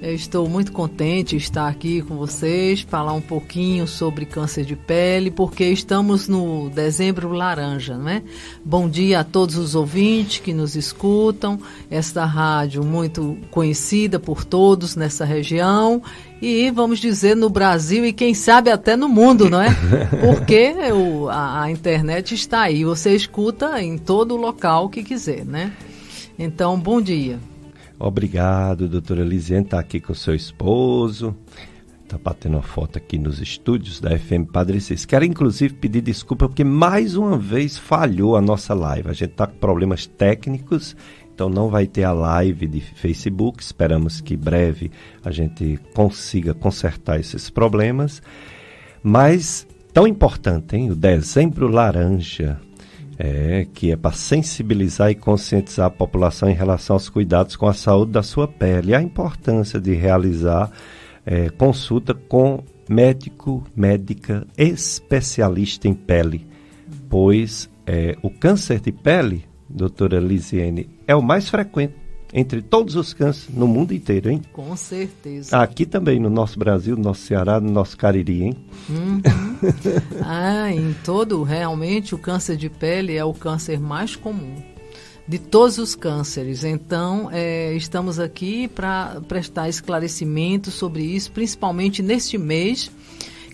Eu estou muito contente de estar aqui com vocês, falar um pouquinho sobre câncer de pele, porque estamos no Dezembro Laranja, não é? Bom dia a todos os ouvintes que nos escutam, esta rádio muito conhecida por todos nessa região e, vamos dizer, no Brasil e quem sabe até no mundo, não é? Porque a internet está aí, você escuta em todo local que quiser, né? Então, bom dia. Obrigado, doutora Lisiane, está aqui com o seu esposo. Está batendo uma foto aqui nos estúdios da FM Padre Cícero. Quero, inclusive, pedir desculpa porque mais uma vez falhou a nossa live. A gente está com problemas técnicos, então não vai ter a live de Facebook. Esperamos que breve a gente consiga consertar esses problemas. Mas, tão importante, hein? O Dezembro Laranja, que é para sensibilizar e conscientizar a população em relação aos cuidados com a saúde da sua pele. E a importância de realizar consulta com médica especialista em pele, pois o câncer de pele, doutora Lisiane, é o mais frequente entre todos os cânceres no mundo inteiro, hein? Com certeza. Aqui também no nosso Brasil, no nosso Ceará, no nosso Cariri, hein? Uhum. Realmente o câncer de pele é o câncer mais comum de todos os cânceres. Então, estamos aqui para prestar esclarecimento sobre isso, principalmente neste mês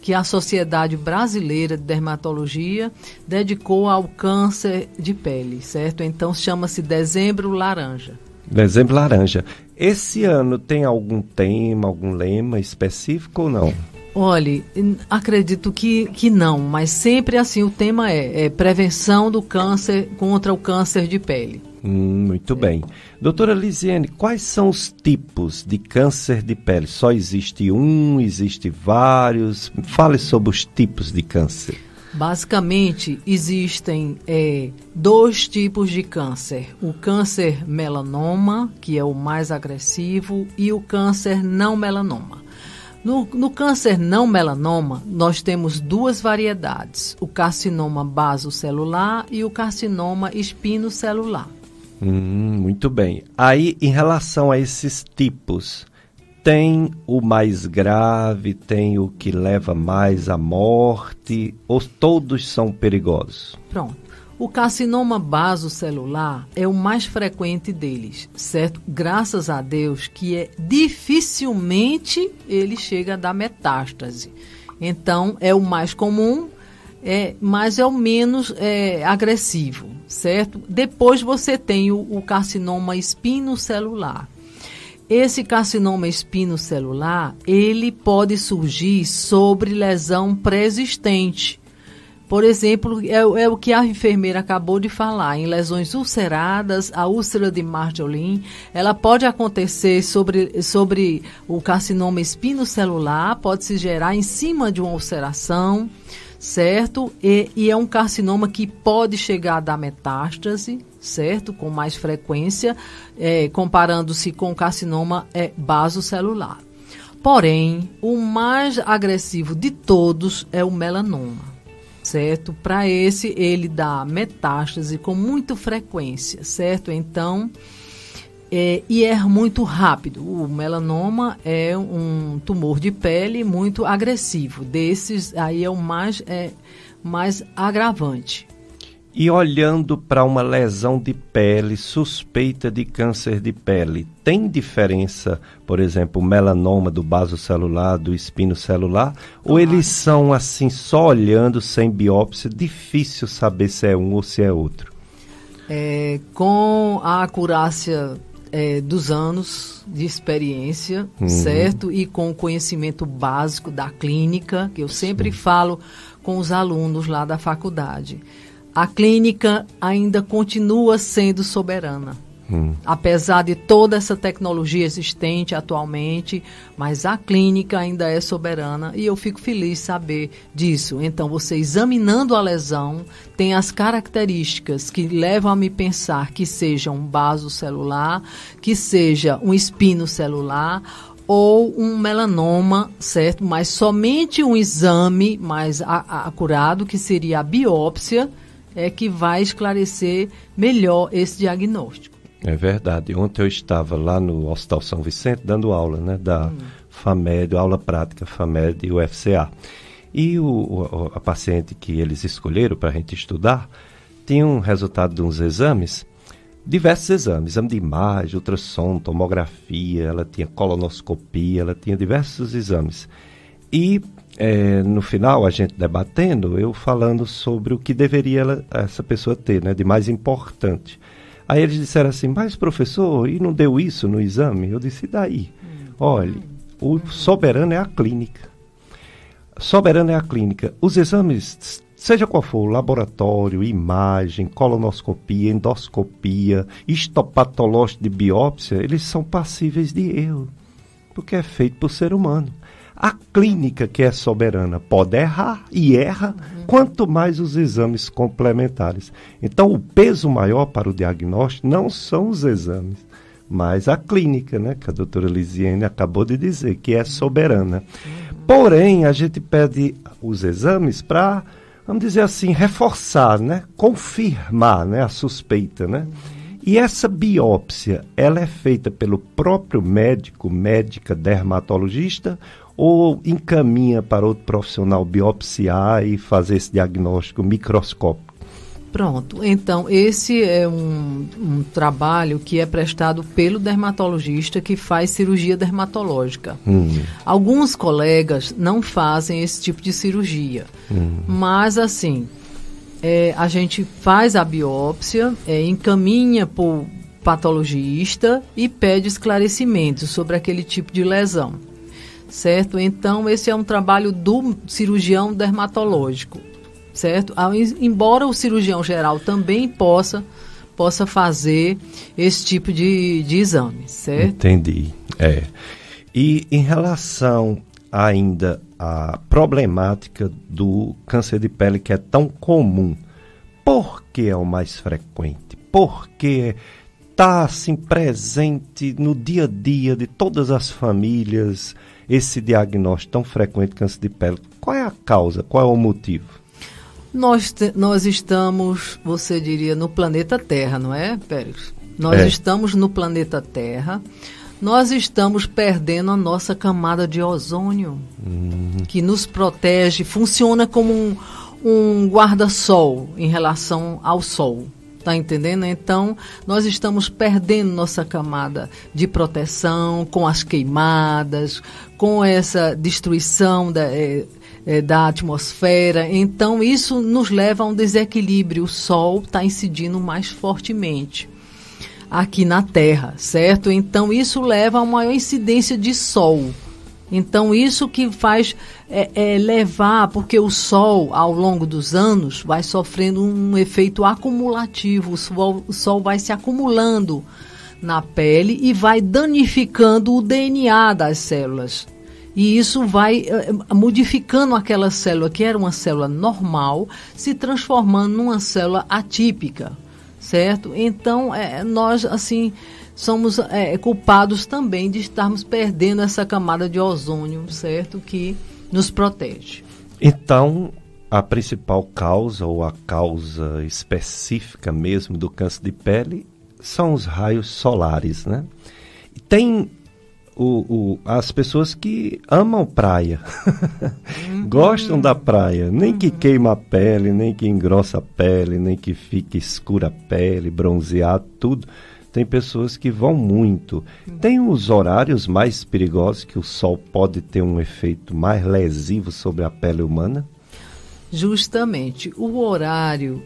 que a Sociedade Brasileira de Dermatologia dedicou ao câncer de pele, certo? Então, chama-se Dezembro Laranja. Dezembro Laranja. Esse ano tem algum tema, algum lema específico ou não? Olhe, acredito que não, mas sempre assim o tema é prevenção do câncer contra o câncer de pele. Muito bem. Doutora Lisiane, quais são os tipos de câncer de pele? Só existe um, existe vários? Fale sobre os tipos de câncer. Basicamente, existem 2 tipos de câncer. O câncer melanoma, que é o mais agressivo, e o câncer não melanoma. No câncer não melanoma, nós temos 2 variedades, o carcinoma basocelular e o carcinoma espinocelular. Muito bem. Aí, em relação a esses tipos, tem o mais grave, tem o que leva mais à morte, ou todos são perigosos? Pronto. O carcinoma basocelular é o mais frequente deles, certo? Graças a Deus que dificilmente ele chega a dar metástase. Então, é o mais comum, mas é o menos agressivo, certo? Depois você tem o carcinoma espinocelular. Esse carcinoma espinocelular, ele pode surgir sobre lesão pré-existente. Por exemplo, é o que a enfermeira acabou de falar, em lesões ulceradas, a úlcera de Marjolin, ela pode acontecer sobre o carcinoma espinocelular, pode se gerar em cima de uma ulceração, certo? E é um carcinoma que pode chegar a dar metástase, certo? Com mais frequência, comparando-se com o carcinoma basocelular. Porém, o mais agressivo de todos é o melanoma. Certo? Para esse, ele dá metástase com muita frequência, certo? Então, e é muito rápido. O melanoma é um tumor de pele muito agressivo. Desses, aí é o mais agravante. E olhando para uma lesão de pele, suspeita de câncer de pele, tem diferença, por exemplo, o melanoma do basocelular, do espinocelular? Ou eles são assim, só olhando, sem biópsia, difícil saber se é um ou se é outro? Com a acurácia dos anos de experiência, certo? E com o conhecimento básico da clínica, que eu sempre falo com os alunos lá da faculdade. A clínica ainda continua sendo soberana. Apesar de toda essa tecnologia existente atualmente, mas a clínica ainda é soberana e eu fico feliz de saber disso. Então, você examinando a lesão, tem as características que levam a me pensar que seja um basocelular, que seja um espinocelular ou um melanoma, certo? Mas somente um exame mais acurado, que seria a biópsia, que vai esclarecer melhor esse diagnóstico. É verdade. Ontem eu estava lá no Hospital São Vicente dando aula, né, da FAMED, aula prática FAMED e UFCA. E a paciente que eles escolheram para a gente estudar tinha um resultado de uns exames, diversos exames, exame de imagem, ultrassom, tomografia, ela tinha colonoscopia, ela tinha diversos exames. E no final, a gente debatendo, eu falando sobre o que deveria essa pessoa ter, né, de mais importante. Aí eles disseram assim, mas professor, e não deu isso no exame? Eu disse, e daí? Olha, o soberano é a clínica. Soberano é a clínica. Os exames, seja qual for, laboratório, imagem, colonoscopia, endoscopia, histopatológico de biópsia, eles são passíveis de erro, porque é feito por ser humano. A clínica que é soberana pode errar e erra, quanto mais os exames complementares. Então, o peso maior para o diagnóstico não são os exames, mas a clínica, né, que a doutora Lisiane acabou de dizer, que é soberana. Porém, a gente pede os exames para, vamos dizer assim, reforçar, né, confirmar, né, a suspeita, né? E essa biópsia, ela é feita pelo próprio médico, médica, dermatologista, ou encaminha para outro profissional biopsiar e fazer esse diagnóstico microscópico? Pronto, então esse é um trabalho que é prestado pelo dermatologista que faz cirurgia dermatológica. Alguns colegas não fazem esse tipo de cirurgia, mas assim, a gente faz a biópsia, encaminha para o patologista e pede esclarecimentos sobre aquele tipo de lesão. Certo? Então, esse é um trabalho do cirurgião dermatológico, certo? Embora o cirurgião geral também possa fazer esse tipo de exame, certo? Entendi, E em relação ainda à problemática do câncer de pele, que é tão comum, por que é o mais frequente? Por que está assim presente no dia a dia de todas as famílias esse diagnóstico tão frequente de câncer de pele? Qual é a causa? Qual é o motivo? Nós estamos, você diria, no planeta Terra, não é, Pérez? Nós estamos no planeta Terra, nós estamos perdendo a nossa camada de ozônio, que nos protege, funciona como um guarda-sol em relação ao sol. Está entendendo? Então, nós estamos perdendo nossa camada de proteção com as queimadas, com essa destruição da atmosfera. Então, isso nos leva a um desequilíbrio. O Sol está incidindo mais fortemente aqui na Terra, certo? Então, isso leva a uma maior incidência de Sol. Então, isso que faz levar, porque o Sol, ao longo dos anos, vai sofrendo um efeito acumulativo. O Sol vai se acumulando na pele e vai danificando o DNA das células. E isso vai modificando aquela célula, que era uma célula normal, se transformando numa célula atípica, certo? Então, nós, assim, somos culpados também de estarmos perdendo essa camada de ozônio, certo? Que nos protege. Então, a principal causa, ou a causa específica mesmo do câncer de pele, são os raios solares, né? Tem as pessoas que amam praia, gostam da praia, nem que queima a pele, nem que engrossa a pele, nem que fique escura a pele, bronzeado, tudo. Tem pessoas que vão muito. Tem os horários mais perigosos que o sol pode ter um efeito mais lesivo sobre a pele humana? Justamente. O horário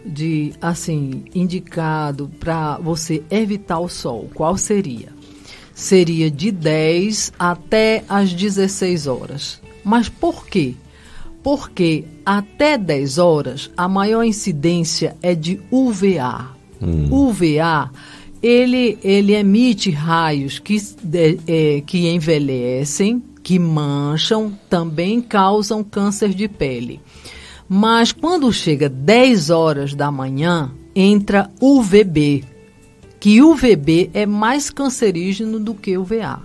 indicado para você evitar o sol, qual seria? Seria de 10 até as 16 horas. Mas por quê? Porque até 10 horas a maior incidência é de UVA. UVA, ele emite raios que envelhecem, que mancham, também causam câncer de pele. Mas quando chega 10 horas da manhã, entra UVB, que UVB é mais cancerígeno do que UVA.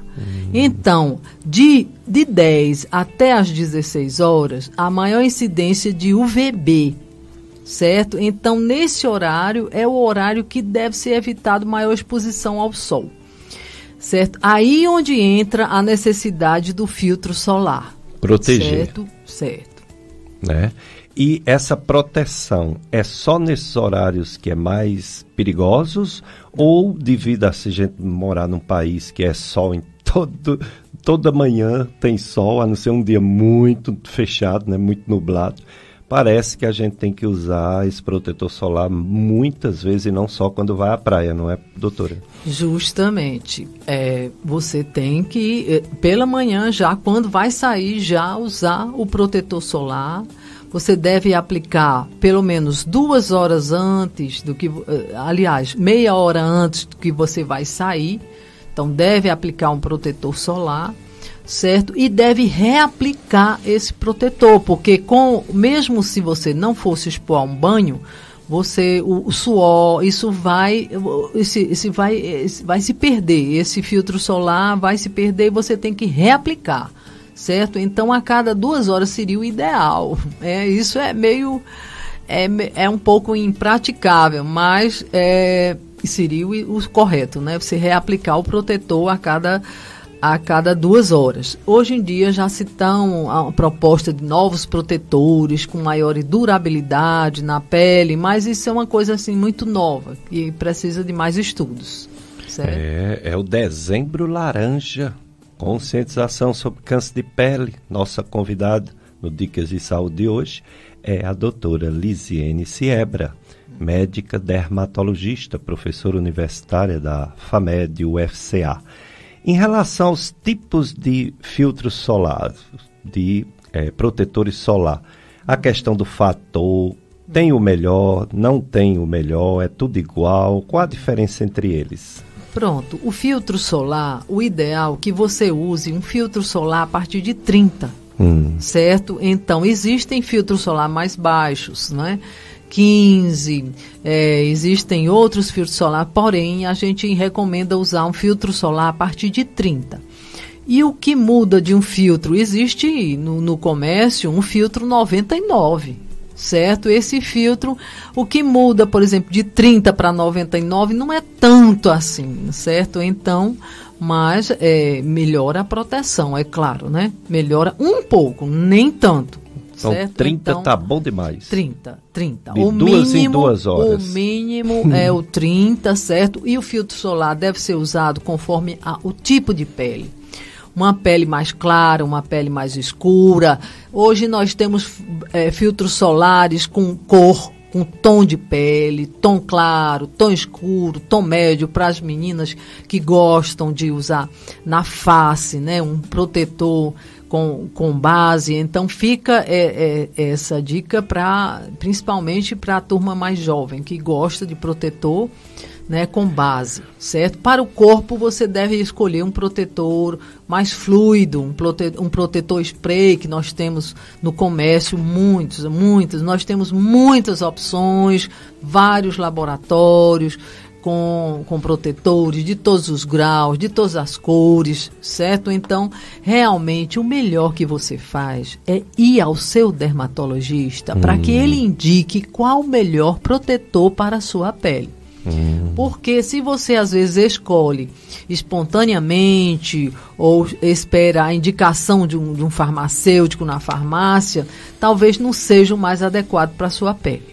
Então, de 10 até as 16 horas, a maior incidência de UVB, certo? Então, nesse horário, é o horário que deve ser evitado maior exposição ao sol, certo? Aí onde entra a necessidade do filtro solar. Proteger. Certo. Né? E essa proteção é só nesses horários que é mais perigosos, ou devido a se a gente morar num país que é sol em toda manhã tem sol, a não ser um dia muito fechado, né, muito nublado, parece que a gente tem que usar esse protetor solar muitas vezes e não só quando vai à praia, não é, doutora? Justamente. Você tem que, pela manhã já, quando vai sair, já usar o protetor solar. Você deve aplicar pelo menos 2 horas antes do que, aliás, meia hora antes do que você vai sair. Então, deve aplicar um protetor solar, certo? E deve reaplicar esse protetor, porque mesmo se você não fosse expor a um banho, o suor, isso vai se perder. Esse filtro solar vai se perder e você tem que reaplicar, certo? Então, a cada 2 horas seria o ideal. Isso é meio... É um pouco impraticável, mas seria o correto, né? Você reaplicar o protetor a cada 2 horas. Hoje em dia já se estão a proposta de novos protetores com maior durabilidade na pele, mas isso é uma coisa assim muito nova e precisa de mais estudos. Certo? É o Dezembro Laranja, conscientização sobre câncer de pele. Nossa convidada no Dicas de Saúde de hoje é a doutora Lisiene Siebra, médica dermatologista, professora universitária da FAMED UFCA. Em relação aos tipos de filtros solares, de protetores solar, a questão do fator, tem o melhor, não tem o melhor, é tudo igual, qual a diferença entre eles? Pronto, o filtro solar, o ideal é que você use um filtro solar a partir de 30, certo? Então, existem filtros solar mais baixos, né? 15, existem outros filtros solar, porém a gente recomenda usar um filtro solar a partir de 30. E o que muda de um filtro? Existe no comércio um filtro 99, certo? Esse filtro, o que muda, por exemplo, de 30 para 99 não é tanto assim, certo? Então, mas melhora a proteção, é claro, né? Melhora um pouco, nem tanto. Então, certo? 30 tá bom demais. 30. De 2 em 2 horas. O mínimo é o 30, certo? E o filtro solar deve ser usado conforme o tipo de pele. Uma pele mais clara, uma pele mais escura. Hoje nós temos filtros solares com cor, com tom de pele, tom claro, tom escuro, tom médio, para as meninas que gostam de usar na face, né? Um protetor com base. Então fica essa dica principalmente para a turma mais jovem que gosta de protetor, né, com base, certo? Para o corpo você deve escolher um protetor mais fluido, um protetor spray que nós temos no comércio, muitos, nós temos muitas opções, vários laboratórios com protetores de todos os graus, de todas as cores, certo? Então, realmente, o melhor que você faz é ir ao seu dermatologista para que ele indique qual o melhor protetor para a sua pele. Porque se você, às vezes, escolhe espontaneamente ou espera a indicação de um farmacêutico na farmácia, talvez não seja o mais adequado para a sua pele.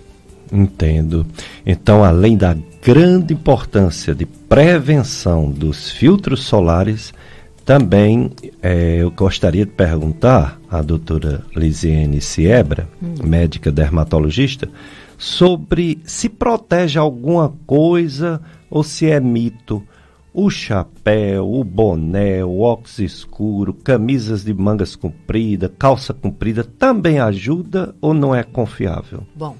Entendo. Então, além da grande importância de prevenção dos filtros solares, também eu gostaria de perguntar à doutora Lisiene Siebra, médica dermatologista, sobre se protege alguma coisa ou se é mito. O chapéu, o boné, o óculos escuro, camisas de mangas compridas, calça comprida, também ajuda ou não é confiável? Bom,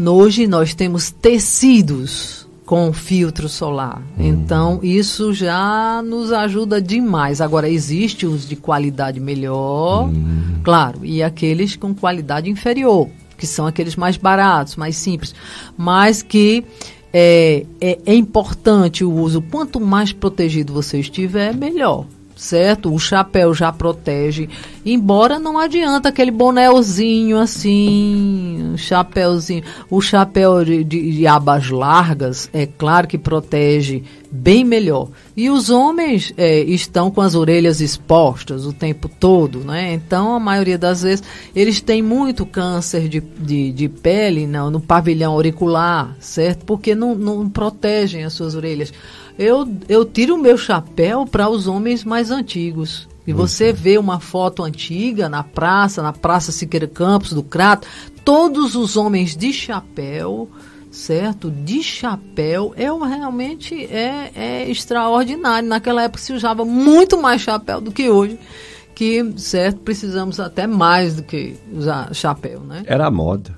hoje nós temos tecidos com filtro solar. Então, isso já nos ajuda demais. Agora, existe os de qualidade melhor, claro, e aqueles com qualidade inferior, que são aqueles mais baratos, mais simples, mas que é importante o uso. Quanto mais protegido você estiver, melhor. Certo? O chapéu já protege, embora não adianta aquele bonézinho assim, chapéuzinho. O chapéu de abas largas, é claro que protege bem melhor. E os homens estão com as orelhas expostas o tempo todo, né? Então, a maioria das vezes, eles têm muito câncer de pele no pavilhão auricular, certo? Porque não protegem as suas orelhas. Eu tiro o meu chapéu para os homens mais antigos, E você vê uma foto antiga na Praça Siqueira Campos, do Crato, todos os homens de chapéu, certo? De chapéu, realmente é extraordinário. Naquela época se usava muito mais chapéu do que hoje, que, certo, precisamos até mais do que usar chapéu, né? Era a moda.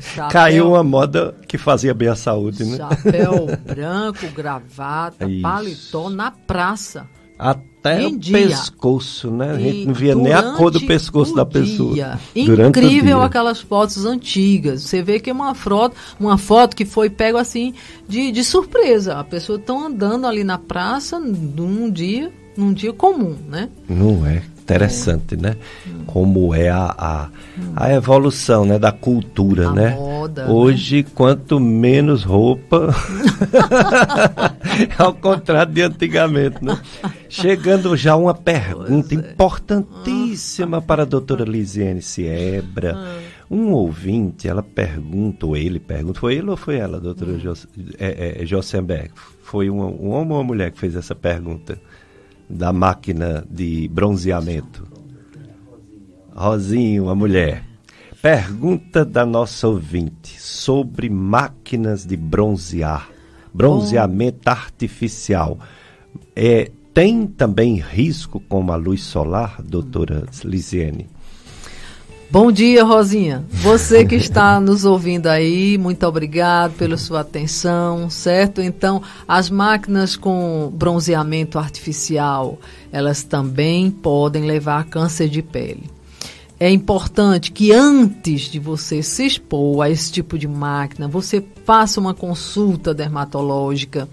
Chapéu, caiu uma moda que fazia bem à saúde, né? Chapéu branco, gravata, Isso. paletó na praça. Até Em o dia. pescoço, né? A gente não via nem a cor do pescoço da pessoa. Durante incrível o dia. Aquelas fotos antigas. Você vê que é uma foto que foi pego assim de surpresa. A pessoa está andando ali na praça num dia comum, né? Não é? Interessante, né? Como é a evolução, né, da cultura, A né? moda, hoje, quanto menos roupa, ao contrário de antigamente, né? Chegando já uma pergunta importantíssima para a doutora Lisiane Siebra. Um ouvinte, ela pergunta, ou ele pergunta, foi ele ou foi ela, doutora Josenberg? Foi um homem ou uma mulher que fez essa pergunta? Da máquina de bronzeamento. Rosinho, a mulher. Pergunta da nossa ouvinte sobre máquinas de bronzeamento artificial. Tem também risco com a luz solar, doutora Lisiane? Bom dia, Rosinha. Você que está nos ouvindo aí, muito obrigado pela sua atenção, certo? Então, as máquinas com bronzeamento artificial, elas também podem levar a câncer de pele. É importante que antes de você se expor a esse tipo de máquina, você faça uma consulta dermatológica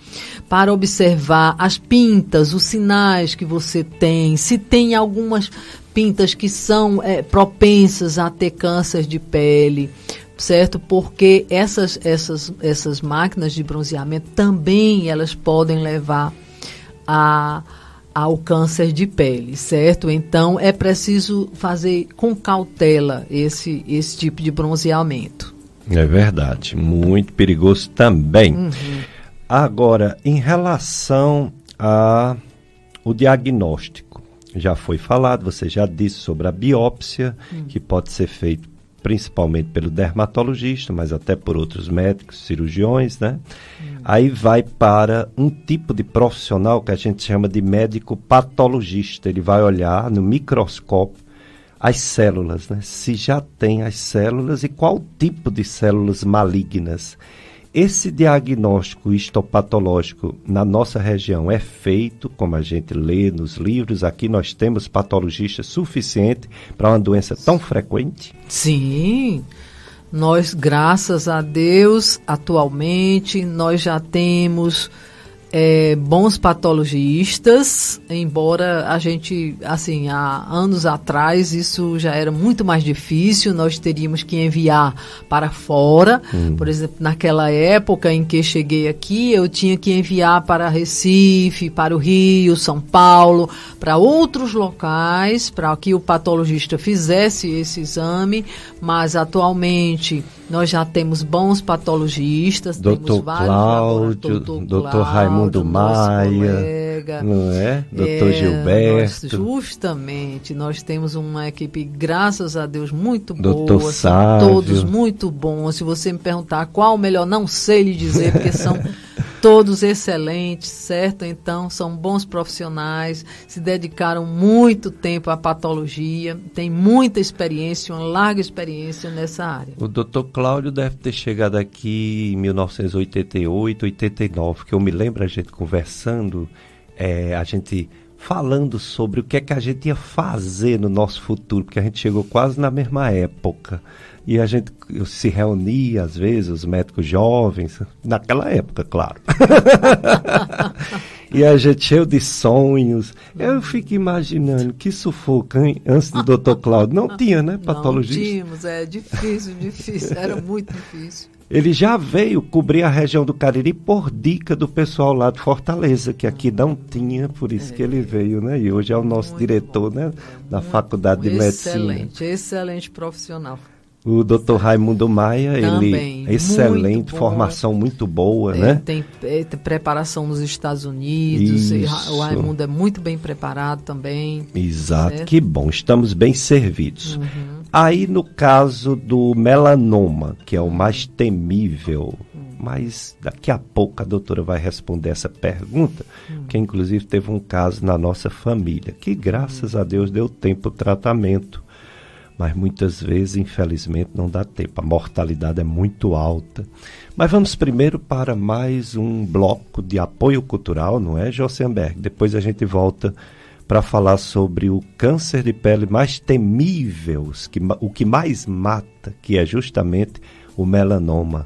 para observar as pintas, os sinais que você tem, se tem algumas pintas que são propensas a ter câncer de pele, certo? Porque essas máquinas de bronzeamento também elas podem levar ao câncer de pele, certo? Então é preciso fazer com cautela esse tipo de bronzeamento. É verdade, muito perigoso também. Agora, em relação ao diagnóstico, já foi falado, você já disse sobre a biópsia, que pode ser feita principalmente pelo dermatologista, mas até por outros médicos, cirurgiões, né? Aí vai para um tipo de profissional que a gente chama de médico patologista. Ele vai olhar no microscópio as células, né? Se já tem as células e qual tipo de células malignas. Esse diagnóstico histopatológico na nossa região é feito, como a gente lê nos livros. Aqui nós temos patologistas suficientes para uma doença tão frequente? Sim, nós, graças a Deus, atualmente, nós já temos bons patologistas, embora a gente, assim, há anos atrás isso já era muito mais difícil, nós teríamos que enviar para fora. Por exemplo, naquela época em que cheguei aqui, eu tinha que enviar para Recife, para o Rio, São Paulo, para outros locais, para que o patologista fizesse esse exame, mas atualmente nós já temos bons patologistas, Doutor Cláudio, doutor Raimundo Maia, colega, não é? Doutor Gilberto. Justamente, nós temos uma equipe, graças a Deus, muito Doutor boa. Sávio. Todos muito bons. Se você me perguntar qual o melhor, não sei lhe dizer, porque são todos excelentes, certo? Então, são bons profissionais, se dedicaram muito tempo à patologia, tem muita experiência, uma larga experiência nessa área. O doutor Cláudio deve ter chegado aqui em 1988, 89, que eu me lembro a gente conversando, a gente falando sobre o que é que a gente ia fazer no nosso futuro, porque a gente chegou quase na mesma época. E a gente se reunia, às vezes, os médicos jovens, naquela época, claro. E a gente cheio de sonhos. Eu fico imaginando que sufoco, hein? Antes do doutor Cláudio. Não tinha, né, patologista? Não tínhamos, difícil, era muito difícil. Ele já veio cobrir a região do Cariri por dica do pessoal lá de Fortaleza, que aqui não tinha, por isso que ele veio, né? E hoje é o nosso diretor, né, da Faculdade de Medicina. Excelente profissional. O Dr. Raimundo Maia, também, ele excelente, formação muito boa, né? Tem preparação nos Estados Unidos, o Raimundo é muito bem preparado também. Exato, certo? Que bom, estamos bem servidos. Aí no caso do melanoma, que é o mais temível, mas daqui a pouco a doutora vai responder essa pergunta, que inclusive teve um caso na nossa família, que graças a Deus deu tempo o tratamento. Mas muitas vezes, infelizmente, não dá tempo. A mortalidade é muito alta. Mas vamos primeiro para mais um bloco de apoio cultural, não é, Josenberg? Depois a gente volta para falar sobre o câncer de pele mais temível, o que mais mata, que é justamente o melanoma.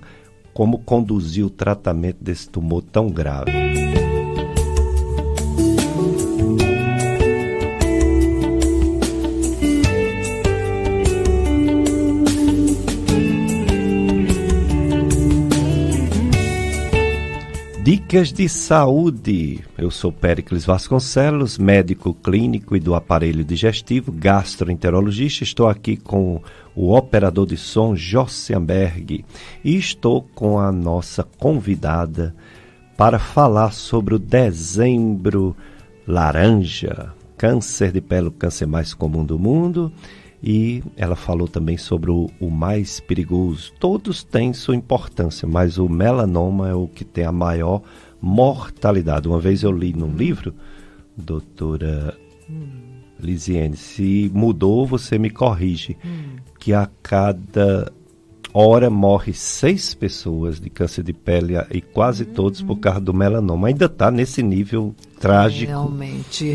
Como conduzir o tratamento desse tumor tão grave. Dicas de saúde. Eu sou Péricles Vasconcelos, médico clínico e do aparelho digestivo, gastroenterologista. Estou aqui com o operador de som Josenberg e estou com a nossa convidada para falar sobre o Dezembro Laranja, câncer de pele, o câncer mais comum do mundo. E ela falou também sobre o mais perigoso. Todos têm sua importância, mas o melanoma é o que tem a maior mortalidade. Uma vez eu li num livro, doutora Lisiane, se mudou, você me corrige, que a cada hora morre 6 pessoas de câncer de pele e quase todos por causa do melanoma. Ainda está nesse nível trágico.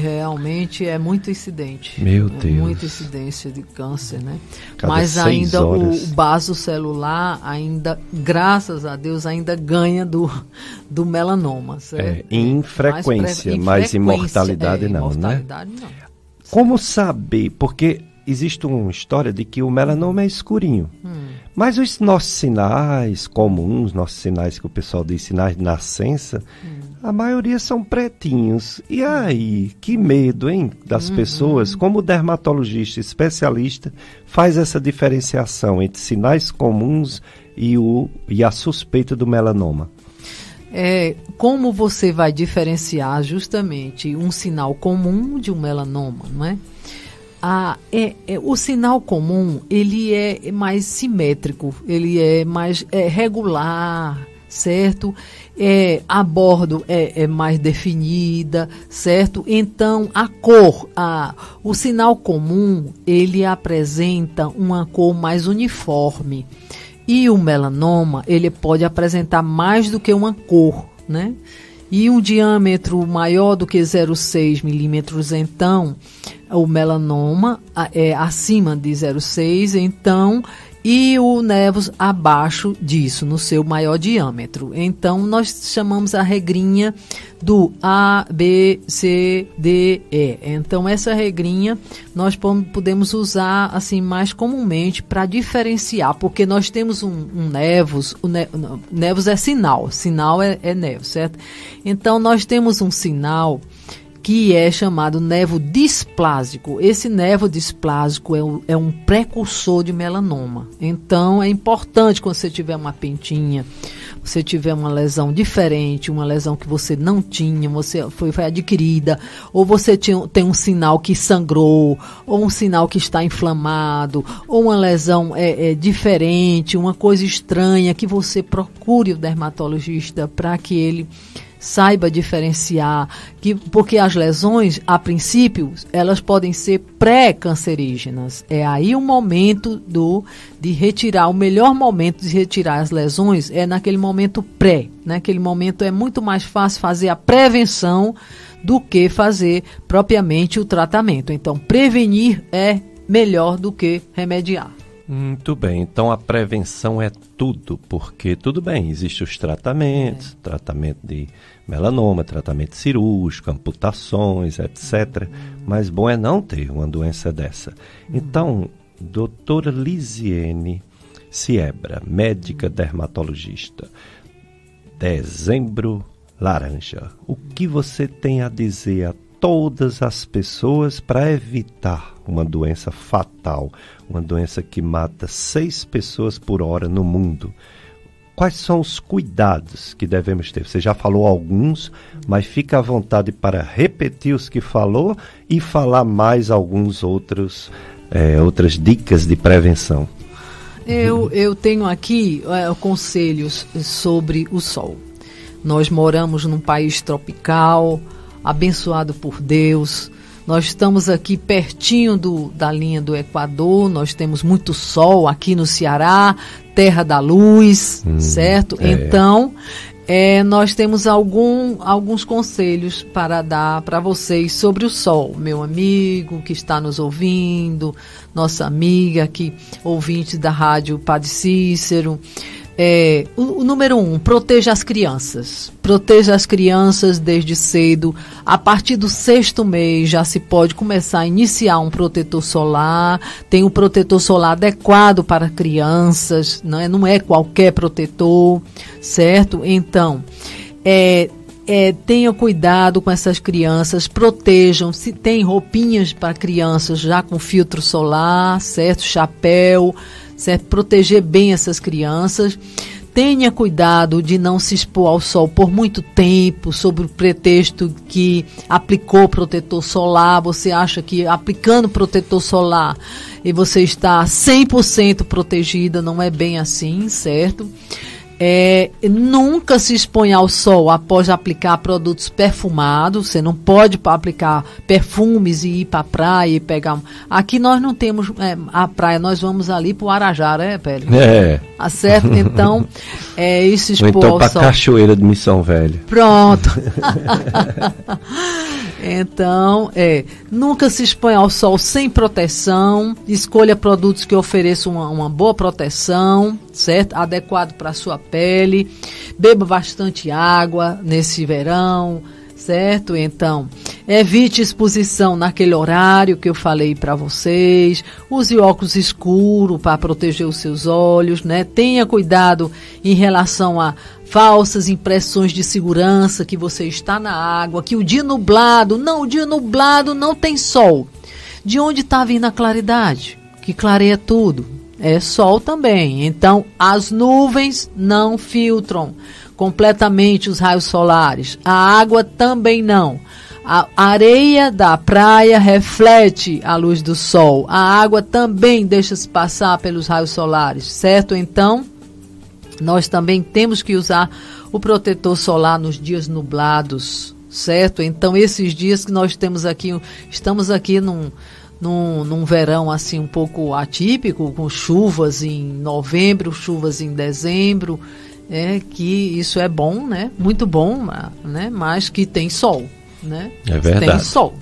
Realmente é muito incidente. Meu Deus. Muita incidência de câncer, né? Cada Mas 6 ainda horas. o vaso celular, ainda, graças a Deus, ainda ganha do melanoma, certo? Em frequência, mas em mortalidade não, né? Não. Como saber? Porque existe uma história de que o melanoma é escurinho. Mas os nossos sinais comuns, nossos sinais que o pessoal diz, sinais de nascença, a maioria são pretinhos. E aí, que medo, hein, das pessoas? Como o dermatologista especialista faz essa diferenciação entre sinais comuns e a suspeita do melanoma? Como você vai diferenciar justamente um sinal comum de um melanoma, não é? O sinal comum, ele é mais simétrico, ele é mais regular, certo? A bordo é mais definida, certo? Então, a cor, o sinal comum, ele apresenta uma cor mais uniforme. E o melanoma, ele pode apresentar mais do que uma cor, né? E um diâmetro maior do que 0,6 milímetros, então, o melanoma é acima de 0,6, então, e o nevus abaixo disso, no seu maior diâmetro. Então, nós chamamos a regrinha do A, B, C, D, E. Então, essa regrinha nós podemos usar assim mais comumente para diferenciar, porque nós temos um nevus, nevus é sinal é nevus, certo? Então, nós temos um sinal que é chamado nevo displásico. Esse nevo displásico é um precursor de melanoma. Então, é importante quando você tiver uma pintinha, você tiver uma lesão diferente, uma lesão que você não tinha, foi adquirida, ou você tem um sinal que sangrou, ou um sinal que está inflamado, ou uma lesão diferente, uma coisa estranha, que você procure o dermatologista para que ele saiba diferenciar, porque as lesões, a princípio, elas podem ser pré-cancerígenas. É aí o momento de retirar, o melhor momento de retirar as lesões é naquele momento pré. Naquele momento é muito mais fácil fazer a prevenção do que fazer propriamente o tratamento. Então, prevenir é melhor do que remediar. Muito bem, então a prevenção é tudo, porque tudo bem, existem os tratamentos, tratamento de melanoma, tratamento cirúrgico, amputações, etc. Mas bom é não ter uma doença dessa. Então, doutora Lisiane Siebra, médica dermatologista, Dezembro Laranja, o que você tem a dizer a todas as pessoas para evitar uma doença fatal, uma doença que mata 6 pessoas por hora no mundo. Quais são os cuidados que devemos ter? Você já falou alguns, mas fica à vontade para repetir os que falou e falar mais alguns outras dicas de prevenção. Eu tenho aqui conselhos sobre o sol. Nós moramos num país tropical, abençoado por Deus. Nós estamos aqui pertinho da linha do Equador, nós temos muito sol aqui no Ceará, terra da luz, certo? Então, nós temos alguns conselhos para dar para vocês sobre o sol. Meu amigo que está nos ouvindo, nossa amiga aqui, ouvinte da Rádio Padre Cícero. O número 1, proteja as crianças. Proteja as crianças desde cedo. A partir do 6º mês já se pode começar a iniciar um protetor solar. Tem um protetor solar adequado para crianças, não é qualquer protetor, certo? Então, tenha cuidado com essas crianças, protejam. Se tem roupinhas para crianças já com filtro solar, certo? Chapéu, certo? Proteger bem essas crianças. Tenha cuidado de não se expor ao sol por muito tempo, sob o pretexto que aplicou protetor solar. Você acha que aplicando protetor solar e você está 100% protegida, não é bem assim, certo? Nunca se exponha ao sol após aplicar produtos perfumados. Você não pode aplicar perfumes e ir para a praia e pegar. Aqui nós não temos a praia, nós vamos ali para o Arajá, Pélio? Certo? Então, isso expor então, ao para sol. Cachoeira de Missão Velha. Pronto. Então, nunca se exponha ao sol sem proteção. Escolha produtos que ofereçam uma boa proteção, certo? Adequado para a sua pele. Beba bastante água nesse verão, certo? Então, evite exposição naquele horário que eu falei para vocês. Use óculos escuros para proteger os seus olhos, né? Tenha cuidado em relação a falsas impressões de segurança que você está na água, que o dia nublado não tem sol. De onde está vindo a claridade? Que clareia tudo. É sol também. Então, as nuvens não filtram completamente os raios solares. A água também não. A areia da praia reflete a luz do sol. A água também deixa-se passar pelos raios solares, certo? Então, nós também temos que usar o protetor solar nos dias nublados, certo? Então, esses dias que nós estamos aqui num verão assim um pouco atípico, com chuvas em novembro, chuvas em dezembro, que isso é bom, né? Muito bom, né? Mas que tem sol, né? É verdade. Tem sol,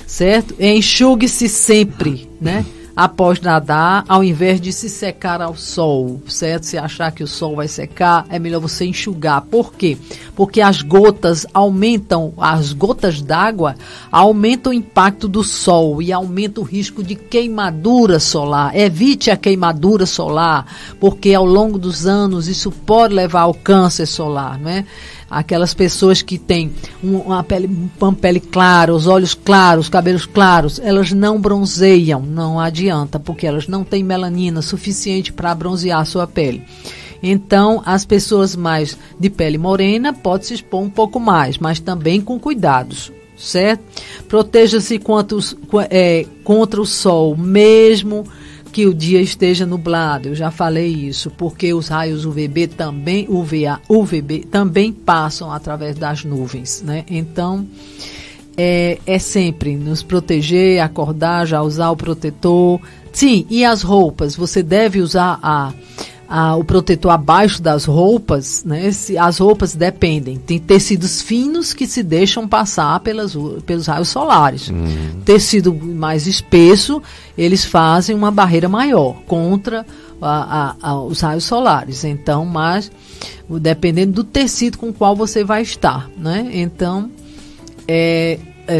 certo? Enxugue-se sempre, né? Após nadar, ao invés de se secar ao sol, certo? Se achar que o sol vai secar, é melhor você enxugar. Por quê? Porque as gotas d'água aumentam o impacto do sol e aumenta o risco de queimadura solar. Evite a queimadura solar, porque ao longo dos anos isso pode levar ao câncer solar, não é? Aquelas pessoas que têm uma pele clara, os olhos claros, os cabelos claros, elas não bronzeiam, não adianta, porque elas não têm melanina suficiente para bronzear a sua pele. Então, as pessoas mais de pele morena podem se expor um pouco mais, mas também com cuidados, certo? Proteja-se contra o sol, mesmo que o dia esteja nublado. Eu já falei isso, porque os raios UVB também, UVB também passam através das nuvens, né? Então, é sempre nos proteger, acordar, já usar o protetor. Sim, e as roupas? Você deve usar o protetor abaixo das roupas, né? As roupas dependem. Tem tecidos finos que se deixam passar pelos raios solares. Tecido mais espesso, eles fazem uma barreira maior contra os raios solares. Então, mas dependendo do tecido com o qual você vai estar, né? Então,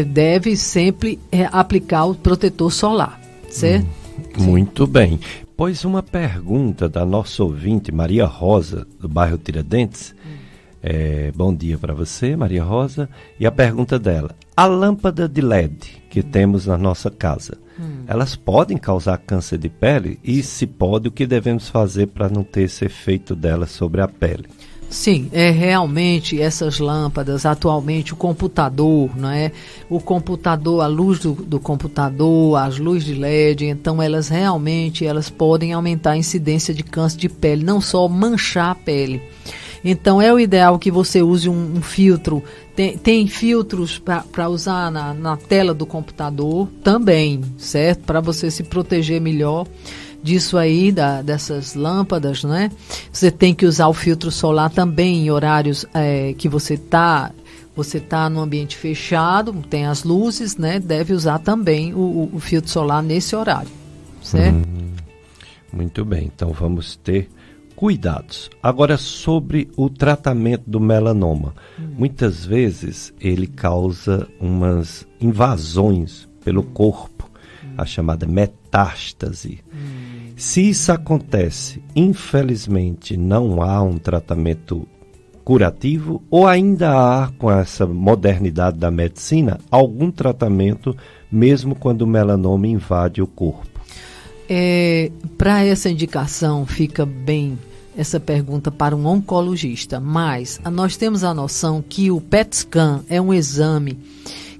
deve sempre aplicar o protetor solar, certo? Muito bem. Pois uma pergunta da nossa ouvinte, Maria Rosa, do bairro Tiradentes. Bom dia para você, Maria Rosa. E a pergunta dela: a lâmpada de LED que temos na nossa casa, elas podem causar câncer de pele? E se pode, o que devemos fazer para não ter esse efeito delas sobre a pele? Sim, realmente essas lâmpadas, atualmente o computador, não é? O computador, a luz do computador, as luzes de LED, então elas realmente podem aumentar a incidência de câncer de pele, não só manchar a pele. Então é o ideal que você use um filtro. Tem filtros para usar na tela do computador também, certo? Para você se proteger melhor disso aí, dessas lâmpadas, né? Você tem que usar o filtro solar também em horários que você tá no ambiente fechado, tem as luzes, né? Deve usar também o filtro solar nesse horário, certo? Muito bem, então vamos ter cuidados. Agora, sobre o tratamento do melanoma. Muitas vezes ele causa umas invasões pelo corpo, a chamada metástase. Se isso acontece, infelizmente não há um tratamento curativo, ou ainda há, com essa modernidade da medicina, algum tratamento mesmo quando o melanoma invade o corpo? Para essa indicação fica bem essa pergunta para um oncologista, mas nós temos a noção que o PET scan é um exame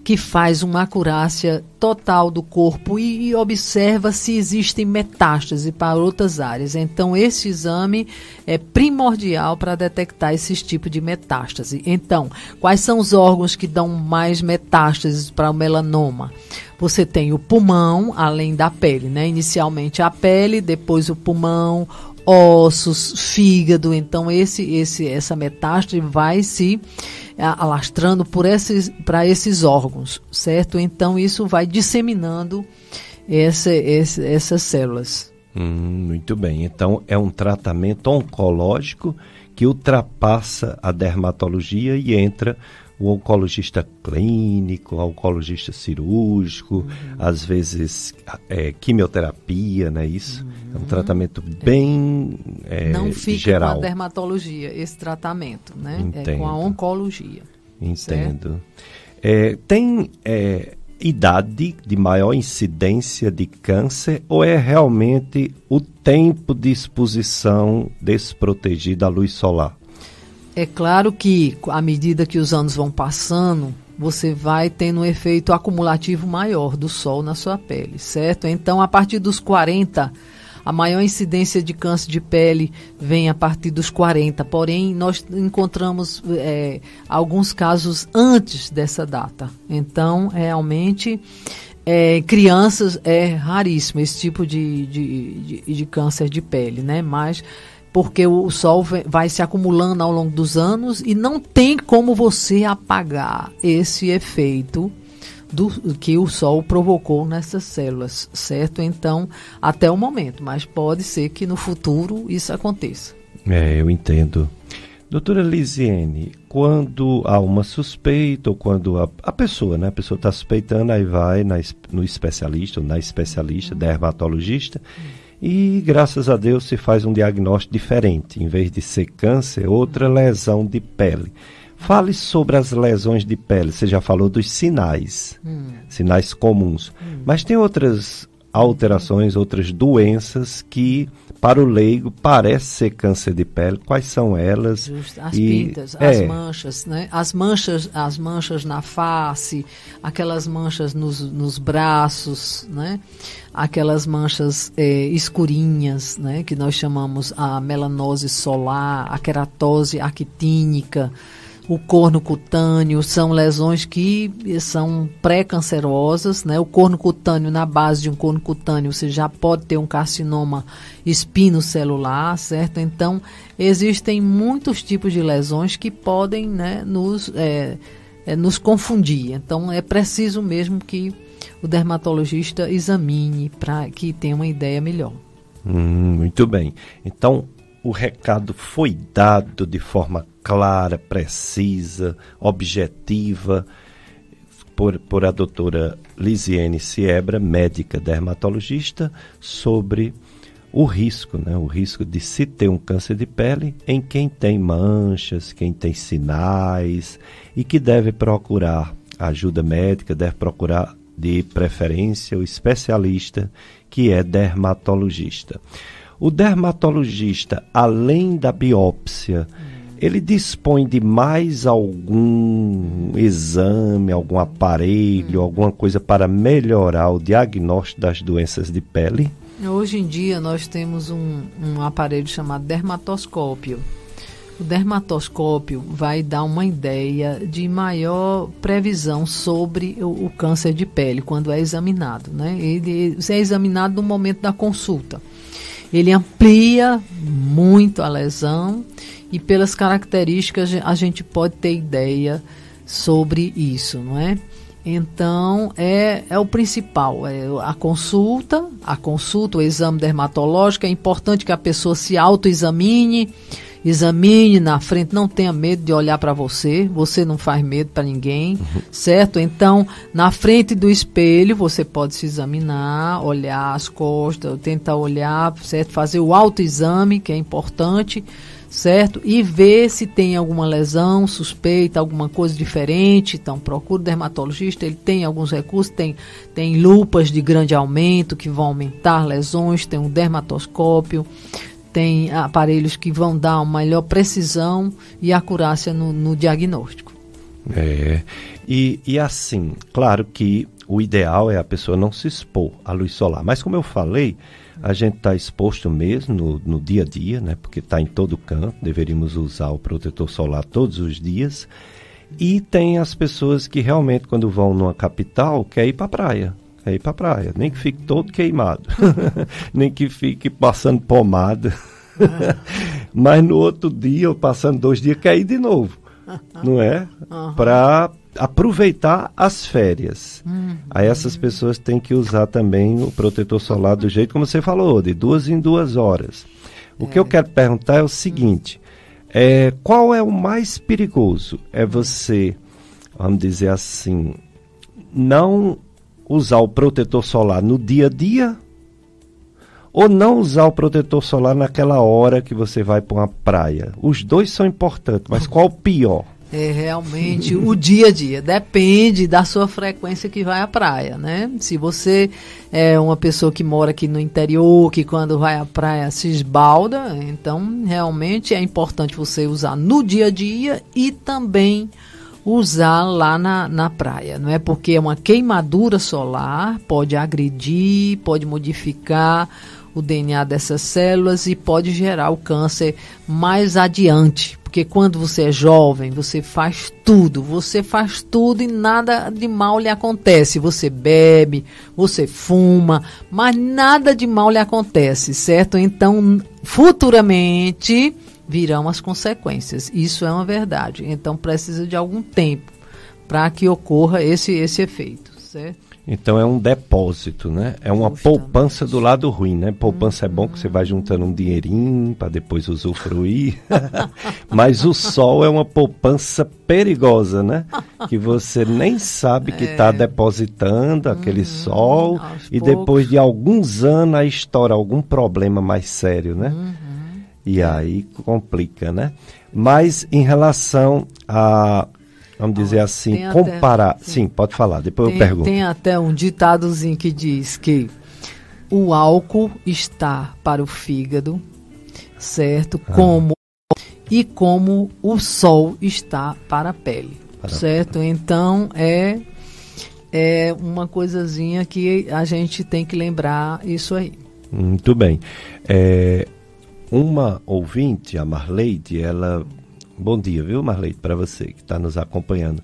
que faz uma acurácia total do corpo e observa se existem metástases para outras áreas. Então, esse exame é primordial para detectar esses tipos de metástase. Então, quais são os órgãos que dão mais metástases para o melanoma? Você tem o pulmão, além da pele, né? Inicialmente a pele, depois o pulmão, ossos, fígado. Então, essa metástase vai se alastrando para esses órgãos, certo? Então, isso vai disseminando essas células. Muito bem. Então, é um tratamento oncológico que ultrapassa a dermatologia e entra o oncologista clínico, o oncologista cirúrgico, às vezes quimioterapia, não é isso? É um tratamento bem não fica geral. Com a dermatologia, esse tratamento, né? Entendo. É com a oncologia. Entendo. Tem idade de maior incidência de câncer ou é realmente o tempo de exposição desprotegida à luz solar? É claro que, à medida que os anos vão passando, você vai tendo um efeito acumulativo maior do sol na sua pele, certo? Então, a partir dos 40, a maior incidência de câncer de pele vem a partir dos 40. Porém, nós encontramos alguns casos antes dessa data. Então, realmente, crianças é raríssimo esse tipo de câncer de pele, né? Mas porque o sol vai se acumulando ao longo dos anos e não tem como você apagar esse efeito que o sol provocou nessas células, certo? Então, até o momento, mas pode ser que no futuro isso aconteça. Eu entendo. Doutora Lisiene, quando há uma suspeita ou quando a pessoa está suspeitando, aí vai no especialista ou na especialista, dermatologista, e graças a Deus se faz um diagnóstico diferente. Em vez de ser câncer, outra lesão de pele. Fale sobre as lesões de pele. Você já falou dos sinais, sinais comuns. Mas tem outras alterações, outras doenças que, para o leigo, parece ser câncer de pele. Quais são elas? Justo. As pintas, as manchas, né? As manchas na face, aquelas manchas nos braços, né? Aquelas manchas escurinhas, né? Que nós chamamos a melanose solar, a queratose actínica, o corno cutâneo, são lesões que são pré-cancerosas, né? O corno cutâneo, na base de um corno cutâneo, você já pode ter um carcinoma espinocelular, certo? Então, existem muitos tipos de lesões que podem, né, nos confundir. Então, é preciso mesmo que o dermatologista examine para que tenha uma ideia melhor. Muito bem. Então, o recado foi dado de forma clara, precisa, objetiva, por a doutora Lisiene Siebra, médica dermatologista, sobre o risco, né? O risco de se ter um câncer de pele em quem tem manchas, quem tem sinais e que deve procurar ajuda médica, deve procurar de preferência o especialista que é dermatologista. O dermatologista, além da biópsia, ele dispõe de mais algum exame, algum aparelho, alguma coisa para melhorar o diagnóstico das doenças de pele? Hoje em dia nós temos um aparelho chamado dermatoscópio. O dermatoscópio vai dar uma ideia de maior previsão sobre o câncer de pele quando é examinado, né? Ele é examinado no momento da consulta. Ele amplia muito a lesão e pelas características a gente pode ter ideia sobre isso, não é? Então, é o principal, é a consulta, o exame dermatológico. É importante que a pessoa se autoexamine, examine na frente, não tenha medo de olhar para você não faz medo para ninguém, certo? Então, na frente do espelho, você pode se examinar, olhar as costas, tentar olhar, certo? Fazer o autoexame, que é importante, certo? E ver se tem alguma lesão suspeita, alguma coisa diferente. Então, procure o dermatologista, ele tem alguns recursos, tem lupas de grande aumento que vão aumentar lesões, tem um dermatoscópio, tem aparelhos que vão dar uma melhor precisão e acurácia no diagnóstico. E assim, claro que o ideal é a pessoa não se expor à luz solar, mas como eu falei, a gente está exposto mesmo no dia a dia, né? Porque está em todo canto, deveríamos usar o protetor solar todos os dias. E tem as pessoas que realmente, quando vão numa capital, quer ir para a praia. Nem que fique todo queimado, nem que fique passando pomada. Mas no outro dia, ou passando 2 dias, quer ir de novo, não é? Para aproveitar as férias. Aí essas pessoas têm que usar também o protetor solar do jeito como você falou, de 2 em 2 horas. O que eu quero perguntar é o seguinte, qual é o mais perigoso? É você, vamos dizer assim, não usar o protetor solar no dia a dia ou não usar o protetor solar naquela hora que você vai para uma praia? Os dois são importantes, mas qual o pior? Realmente o dia a dia, depende da sua frequência que vai à praia, né? Se você é uma pessoa que mora aqui no interior, que quando vai à praia se esbalda, então realmente é importante você usar no dia a dia e também usar lá na praia, não é? Porque uma queimadura solar pode agredir, pode modificar o DNA dessas células e pode gerar o câncer mais adiante. Porque quando você é jovem, você faz tudo e nada de mal lhe acontece. Você bebe, você fuma, mas nada de mal lhe acontece, certo? Então, futuramente virão as consequências. Isso é uma verdade. Então, precisa de algum tempo para que ocorra esse efeito, certo? Então é um depósito, né? É uma poupança do lado ruim, né? Poupança é bom que você vai juntando um dinheirinho para depois usufruir. Mas o sol é uma poupança perigosa, né? Que você nem sabe que está depositando aquele sol e depois de alguns anos aí estoura algum problema mais sério, né? E aí complica, né? Mas em relação a... Vamos dizer assim, comparar... Sim, pode falar, depois eu pergunto. Tem até um ditadozinho que diz que o álcool está para o fígado, certo? Como o sol está para a pele, certo? Então, é uma coisazinha que a gente tem que lembrar isso aí. Muito bem. Uma ouvinte, a Marleide, ela... Bom dia, viu, Marleide, para você que está nos acompanhando.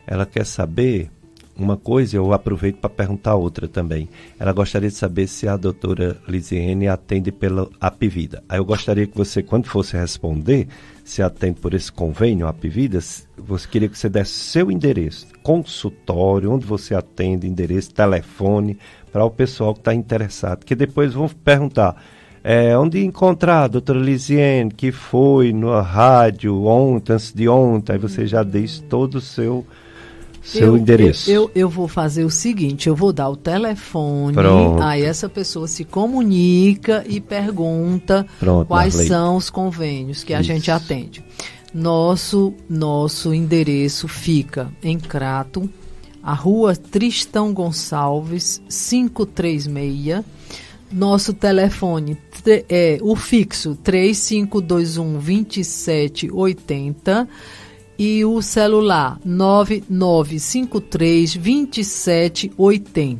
Ela quer saber uma coisa, eu aproveito para perguntar outra também. Ela gostaria de saber se a doutora Lisiane atende pela Apivida. Aí eu gostaria que você, quando fosse responder, se atende por esse convênio Apivida, você queria que você desse seu endereço, consultório, onde você atende, endereço, telefone, para o pessoal que está interessado. Que depois vão perguntar... onde encontrar a doutora Lisiane, que foi na rádio ontem, antes de ontem, aí você já diz todo o Seu endereço. Eu vou fazer o seguinte, eu vou dar o telefone, Pronto. aí essa pessoa se comunica e pergunta quais Marley. são os convênios que a Isso. gente atende. Nosso endereço fica em Crato, a rua Tristão Gonçalves, 536. Nosso telefone é o fixo 3521-2780 e o celular 9953-2780.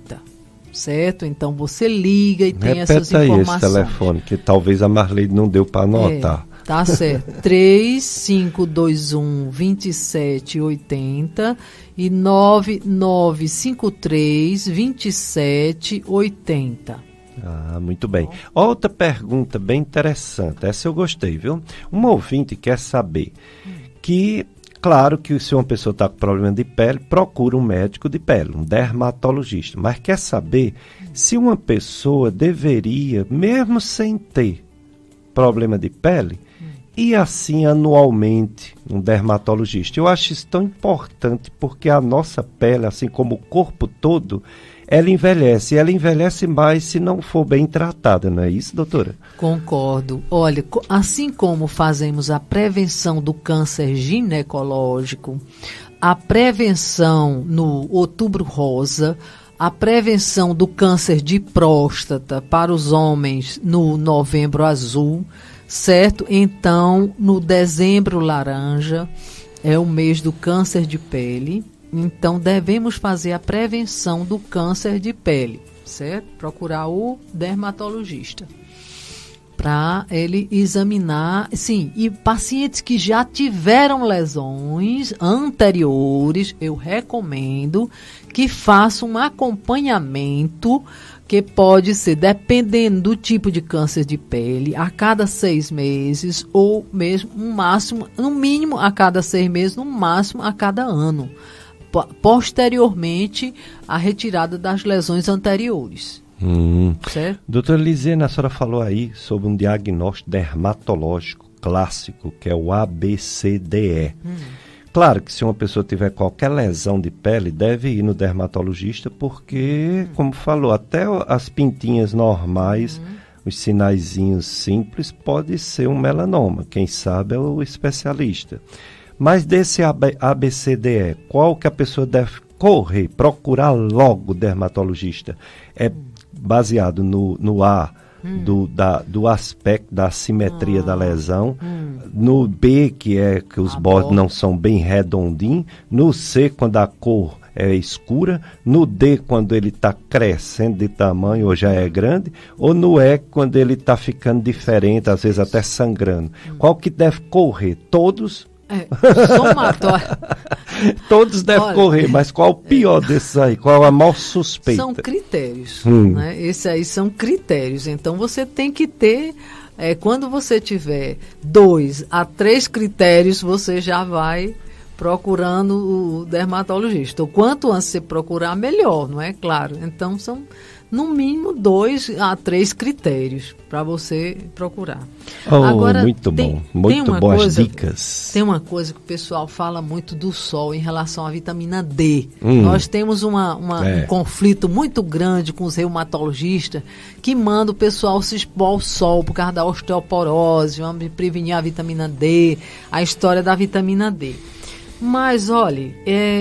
Certo? Então você liga e tem essas Repeta aí informações. esse telefone, que talvez a Marley não deu para anotar. Tá certo. 3521-2780 e 9953-2780. Ah, muito bem. Outra pergunta bem interessante, essa eu gostei, viu? Um ouvinte quer saber que, claro que se uma pessoa está com problema de pele, procura um médico de pele, um dermatologista, mas quer saber se uma pessoa deveria, mesmo sem ter problema de pele, ir assim anualmente um dermatologista. Eu acho isso tão importante porque a nossa pele, assim como o corpo todo, ela envelhece mais se não for bem tratada, não é isso, doutora? Concordo. Olha, assim como fazemos a prevenção do câncer ginecológico, a prevenção no Outubro Rosa, a prevenção do câncer de próstata para os homens no Novembro Azul, certo? Então, no Dezembro Laranja é o mês do câncer de pele. Então, devemos fazer a prevenção do câncer de pele, certo? Procurar o dermatologista para ele examinar, sim, e pacientes que já tiveram lesões anteriores, eu recomendo que façam um acompanhamento que pode ser, dependendo do tipo de câncer de pele, a cada 6 meses ou mesmo no mínimo a cada 6 meses, no máximo a cada ano. Posteriormente, a retirada das lesões anteriores. Certo? Doutora Lisena, a senhora falou aí sobre um diagnóstico dermatológico clássico, que é o ABCDE. Claro que se uma pessoa tiver qualquer lesão de pele, deve ir no dermatologista, porque, como falou, até as pintinhas normais, os sinaizinhos simples, pode ser um melanoma. Quem sabe é o especialista. Mas desse ABCDE, qual que a pessoa deve correr, procurar logo o dermatologista? É baseado no A, do aspecto, da assimetria da lesão, no B, que é que os bordes não são bem redondinhos, no C, quando a cor é escura, no D, quando ele está crescendo de tamanho ou já é grande, ou no E, quando ele está ficando diferente, às vezes até sangrando. Qual que deve correr? Todos? Somatório. Todos devem correr, mas qual o pior desses aí? Qual a maior suspeita? São critérios, né? Esses aí são critérios. Então você tem que ter, quando você tiver 2 a 3 critérios, você já vai procurando o dermatologista. O quanto antes você procurar, melhor, não é? Claro. Então são no mínimo 2 a 3 critérios para você procurar. Agora, muito bom, muito boas dicas. Tem uma coisa que o pessoal fala muito do sol em relação à vitamina D. Nós temos um conflito muito grande com os reumatologistas que mandam o pessoal se expor ao sol por causa da osteoporose, vamos prevenir a vitamina D, a história da vitamina D. Mas, olha,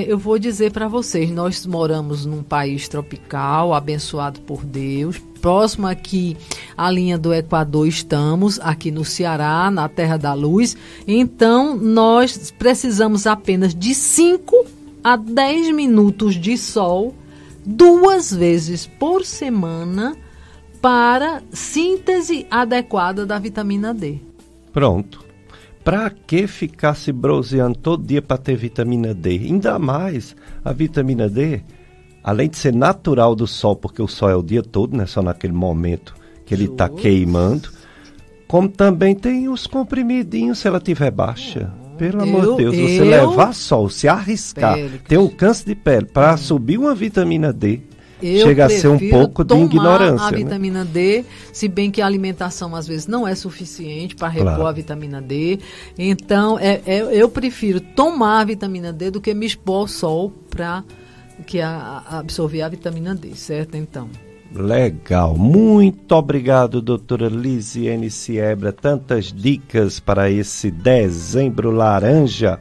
eu vou dizer para vocês, nós moramos num país tropical, abençoado por Deus, próximo aqui à linha do Equador estamos, aqui no Ceará, na Terra da Luz, então nós precisamos apenas de 5 a 10 minutos de sol, 2 vezes por semana, para síntese adequada da vitamina D. Pronto. Para que ficar se bronzeando todo dia para ter vitamina D? Ainda mais a vitamina D, além de ser natural do sol, porque o sol é o dia todo, né? Só naquele momento que ele está queimando, como também tem os comprimidinhos se ela tiver baixa. Pelo amor de Deus, você levar sol, se arriscar, ter um câncer de pele para subir uma vitamina D, chega a ser um pouco de ignorância. A vitamina D, se bem que a alimentação às vezes não é suficiente para repor a vitamina D. Então, eu prefiro tomar a vitamina D do que me expor ao sol para absorver a vitamina D, certo? Então. Legal, muito obrigado, doutora Lisiane Siebra, tantas dicas para esse dezembro laranja.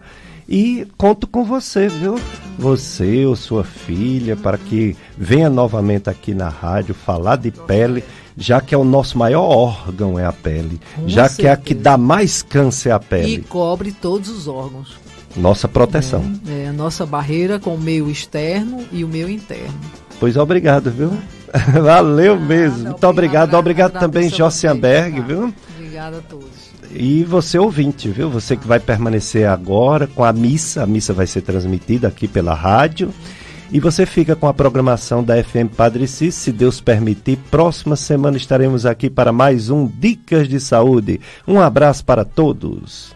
E conto com você, viu? Você ou sua filha, para que venha novamente aqui na rádio falar de pele, já que é o nosso maior órgão é a pele, já que é a que dá mais câncer é a pele. E cobre todos os órgãos. Nossa proteção. É a nossa barreira com o meio externo e o meio interno. Pois obrigado, viu? Valeu mesmo. Muito obrigado. Obrigado também, Josianberg, viu? Obrigada a todos. E você ouvinte, viu? Você que vai permanecer agora com a missa vai ser transmitida aqui pela rádio. E você fica com a programação da FM Padre Cícero, se Deus permitir. Próxima semana estaremos aqui para mais um Dicas de Saúde. Um abraço para todos.